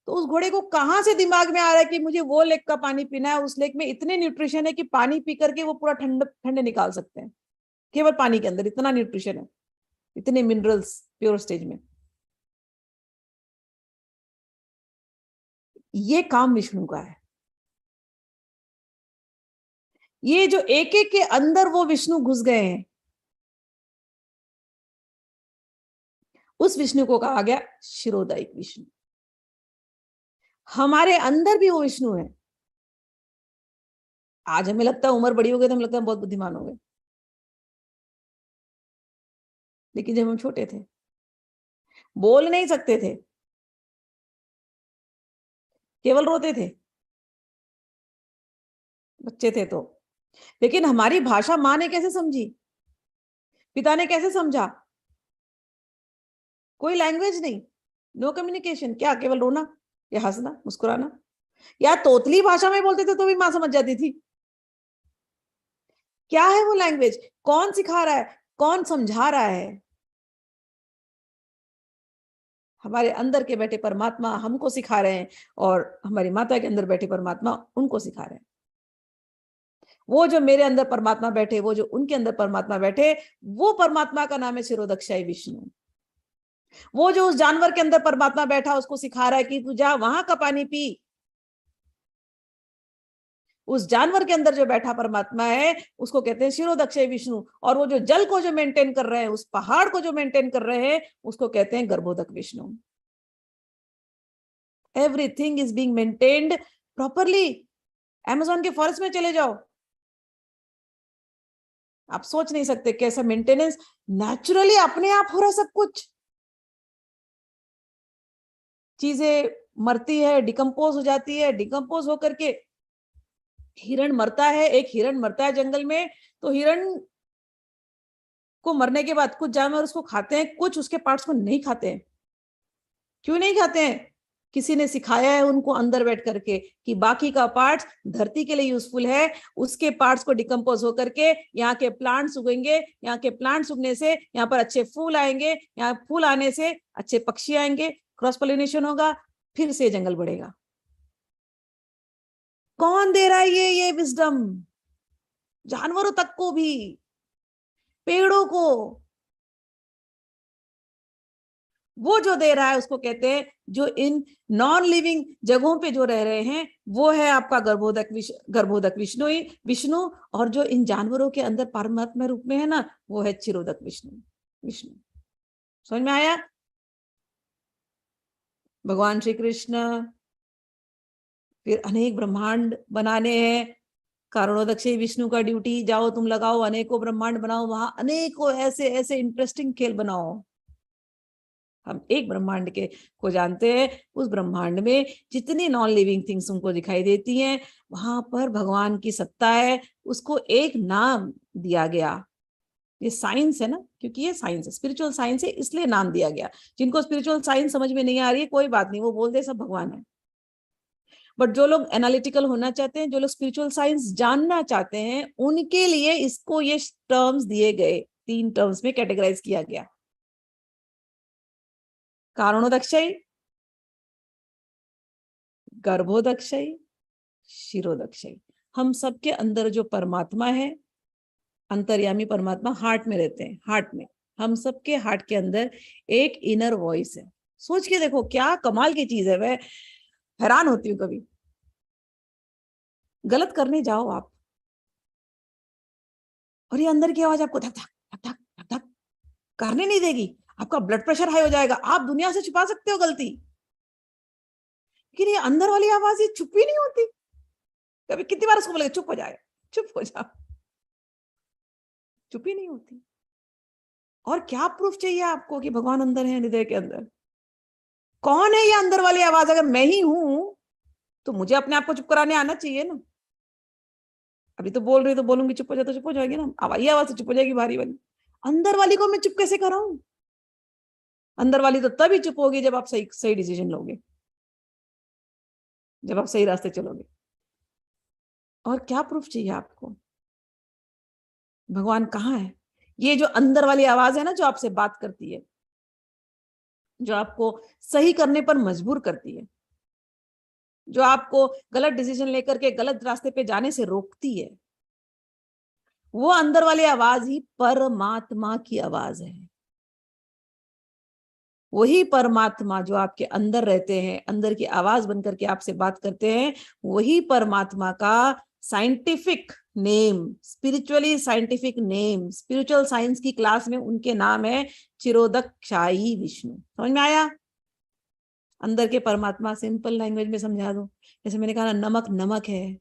तो उस घोड़े को कहां से दिमाग में आ रहा है कि मुझे वो लेक का पानी पीना है, उस लेक में इतने न्यूट्रिशन है कि पानी पी करके वो पूरा ठंड ठंडे निकाल सकते हैं। केवल पानी के अंदर इतना न्यूट्रिशन है, इतने मिनरल्स प्योर स्टेज में। ये काम विष्णु का है। ये जो एक एक के अंदर वो विष्णु घुस गए हैं, उस विष्णु को कहा गया शिरोदायिक विष्णु। हमारे अंदर भी वो विष्णु है। आज हमें लगता है उम्र बड़ी हो गई तो हमें लगता है बहुत बुद्धिमान हो गए, लेकिन जब हम छोटे थे, बोल नहीं सकते थे, केवल रोते थे, बच्चे थे तो, लेकिन हमारी भाषा माँ ने कैसे समझी, पिता ने कैसे समझा? कोई लैंग्वेज नहीं, नो कम्युनिकेशन, क्या केवल रोना या हंसना मुस्कुराना, या तोतली भाषा में बोलते थे तो भी माँ समझ जाती थी। क्या है वो लैंग्वेज? कौन सिखा रहा है, कौन समझा रहा है? हमारे अंदर के बैठे परमात्मा हमको सिखा रहे हैं, और हमारी माता के अंदर बैठे परमात्मा उनको सिखा रहे हैं। वो जो मेरे अंदर परमात्मा बैठे, वो जो उनके अंदर परमात्मा बैठे, वो परमात्मा का नाम है शिरोदक्षाई विष्णु। वो जो उस जानवर के अंदर परमात्मा बैठा, उसको सिखा रहा है कि तू जा वहां का पानी पी। उस जानवर के अंदर जो बैठा परमात्मा है, उसको कहते हैं शिरोदक्षय विष्णु। और वो जो जल को जो मेंटेन कर रहे हैं, उस पहाड़ को जो मेंटेन कर रहे हैं, उसको कहते हैं Garbhodak Vishnu. Everything is being maintained properly. Amazon के फॉरेस्ट में चले जाओ, आप सोच नहीं सकते कैसा मेंटेनेंस, नेचुरली अपने आप हो रहा सब कुछ। चीजें मरती है, डिकम्पोज हो जाती है, डिकम्पोज होकर के हिरण मरता है। एक हिरण मरता है जंगल में, तो हिरण को मरने के बाद कुछ जानवर उसको खाते हैं, कुछ उसके पार्ट्स को नहीं खाते हैं। क्यों नहीं खाते हैं? किसी ने सिखाया है उनको अंदर बैठ करके कि बाकी का पार्ट्स धरती के लिए यूजफुल है, उसके पार्ट्स को डिकम्पोज होकर के यहाँ के प्लांट्स उगेंगे, यहाँ के प्लांट्स उगने से यहाँ पर अच्छे फूल आएंगे, यहाँ फूल आने से अच्छे पक्षी आएंगे, क्रॉस पोलिनेशन होगा, फिर से जंगल बढ़ेगा। कौन दे रहा है ये विजडम? जानवरों तक को भी, पेड़ों को। वो जो दे रहा है उसको कहते हैं, जो इन नॉन लिविंग जगहों पे जो रह रहे हैं, वो है आपका गर्भोदक विष्णु ही विष्णु। और जो इन जानवरों के अंदर परमात्मा रूप में है ना, वो है चिरोदक विष्णु। समझ में आया? भगवान श्री कृष्ण फिर अनेक ब्रह्मांड बनाने हैं। कारणोदक विष्णु का ड्यूटी, जाओ तुम लगाओ, अनेकों ब्रह्मांड बनाओ, वहां अनेकों ऐसे ऐसे इंटरेस्टिंग खेल बनाओ। हम एक ब्रह्मांड के को जानते हैं, उस ब्रह्मांड में जितनी नॉन लिविंग थिंग्स उनको दिखाई देती हैं, वहां पर भगवान की सत्ता है। उसको एक नाम दिया गया, ये साइंस है ना, क्योंकि ये साइंस है, स्पिरिचुअल साइंस है, इसलिए नाम दिया गया। जिनको स्पिरिचुअल साइंस समझ में नहीं आ रही है, कोई बात नहीं, वो बोल दे सब भगवान है। बट जो लोग एनालिटिकल होना चाहते हैं, जो लोग स्पिरिचुअल साइंस जानना चाहते हैं, उनके लिए इसको ये टर्म्स दिए गए, 3 टर्म्स में कैटेगराइज किया गया। कारणोदक्षय, गर्भोदक्षय, शिरोदक्षय। हम सबके अंदर जो परमात्मा है, अंतर्यामी परमात्मा हार्ट में रहते हैं। हार्ट में, हम सबके हार्ट के अंदर एक इनर वॉइस है। सोच के देखो क्या कमाल की चीज है। मैं हैरान होती हूँ कभी, गलत करने जाओ आप, और ये अंदर की आवाज आपको धक धक धक धक धक धक करने नहीं देगी। आपका ब्लड प्रेशर हाई हो जाएगा। आप दुनिया से छुपा सकते हो गलती, लेकिन ये अंदर वाली आवाज ये चुप ही नहीं होती। कभी कितनी बार उसको बोलेगा चुप हो जाए, चुप हो जा, चुप ही नहीं होती। और क्या प्रूफ चाहिए आपको कि भगवान अंदर है, हृदय के अंदर? कौन है ये अंदर वाली आवाज? अगर मैं ही हूं तो मुझे अपने आप को चुप कराने आना चाहिए ना। अभी तो बोल रही तो बोलूंगी, चुप हो जाए तो चुप हो जाएगी ना, ये आवाज तो चुप हो जाएगी भारी वाली। अंदर वाली को मैं चुप कैसे कराऊं? अंदर वाली तो तभी चुप होगी जब आप सही सही डिसीजन लोगे, जब आप सही रास्ते चलोगे। और क्या प्रूफ चाहिए आपको? भगवान कहाँ है? ये जो अंदर वाली आवाज है ना, जो आपसे बात करती है, जो आपको सही करने पर मजबूर करती है, जो आपको गलत डिसीजन लेकर के गलत रास्ते पे जाने से रोकती है, वो अंदर वाली आवाज ही परमात्मा की आवाज है। वही परमात्मा जो आपके अंदर रहते हैं, अंदर की आवाज बनकर के आपसे बात करते हैं, वही परमात्मा का scientific name, spiritually scientific name, spiritual science की क्लास में उनके नाम है चिरोदक्षाई विष्णु। समझ में आया? अंदर के परमात्मा सिंपल लैंग्वेज में समझा दो। जैसे मैंने कहा ना, नमक नमक है।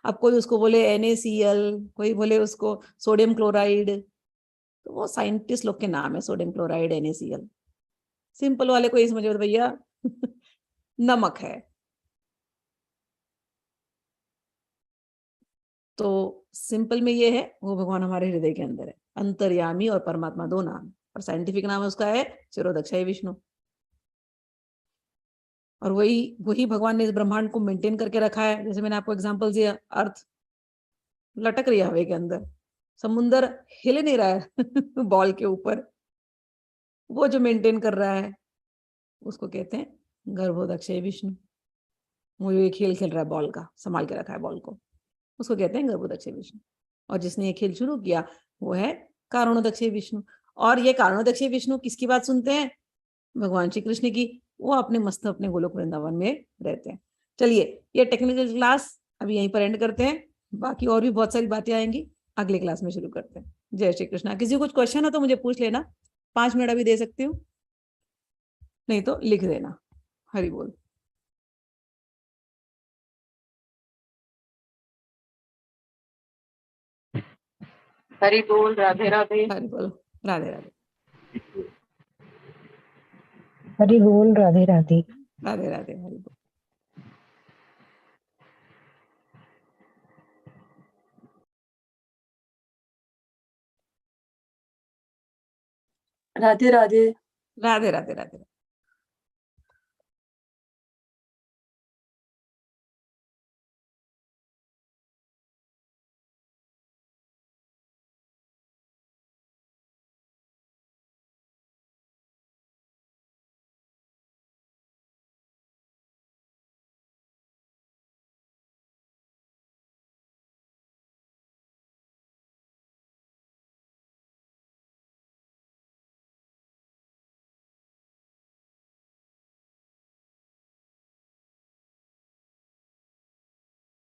अब कोई उसको बोले NaCl, कोई बोले उसको सोडियम क्लोराइड, तो वो साइंटिस्ट लोग के नाम है, सोडियम क्लोराइड, NaCl। सिंपल वाले को ये समझो भैया नमक है। तो सिंपल में ये है, वो भगवान हमारे हृदय के अंदर है, अंतर्यामी और परमात्मा दो नाम, और साइंटिफिक नाम है उसका है चिरोदक्षाई विष्णु। और वही वही भगवान ने इस ब्रह्मांड को मेंटेन करके रखा है। जैसे मैंने आपको एग्जांपल दिया, अर्थ लटक रही है हवा के अंदर, समुंदर हिल नहीं रहा है बॉल के ऊपर, वो जो मेंटेन कर रहा है उसको कहते हैं गर्भोदक्षय विष्णु। वो ये खेल खेल रहा है बॉल का, संभाल के रखा है बॉल को, उसको कहते हैं गर्भोदक्षय विष्णु। और जिसने ये खेल शुरू किया वो है कारणोदक्षय विष्णु। और ये कारणोदक्षय विष्णु किसकी बात सुनते हैं? भगवान श्री कृष्ण की। वो अपने मस्त अपने गोलोक वृंदावन में रहते हैं। चलिए, ये टेक्निकल क्लास अभी यहीं पर एंड करते हैं, बाकी और भी बहुत सारी बातें आएंगी, अगले क्लास में शुरू करते हैं। जय श्री कृष्णा। किसी को कुछ क्वेश्चन हो तो मुझे पूछ लेना, 5 मिनट अभी दे सकती हूँ, नहीं तो लिख देना। हरि बोल। हरि बोल। राधे राधे। हरि बोल। राधे राधे। हरि बोल। राधे राधे। राधे राधे। हरि बोल। राधे राधे। राधे राधे। राधे।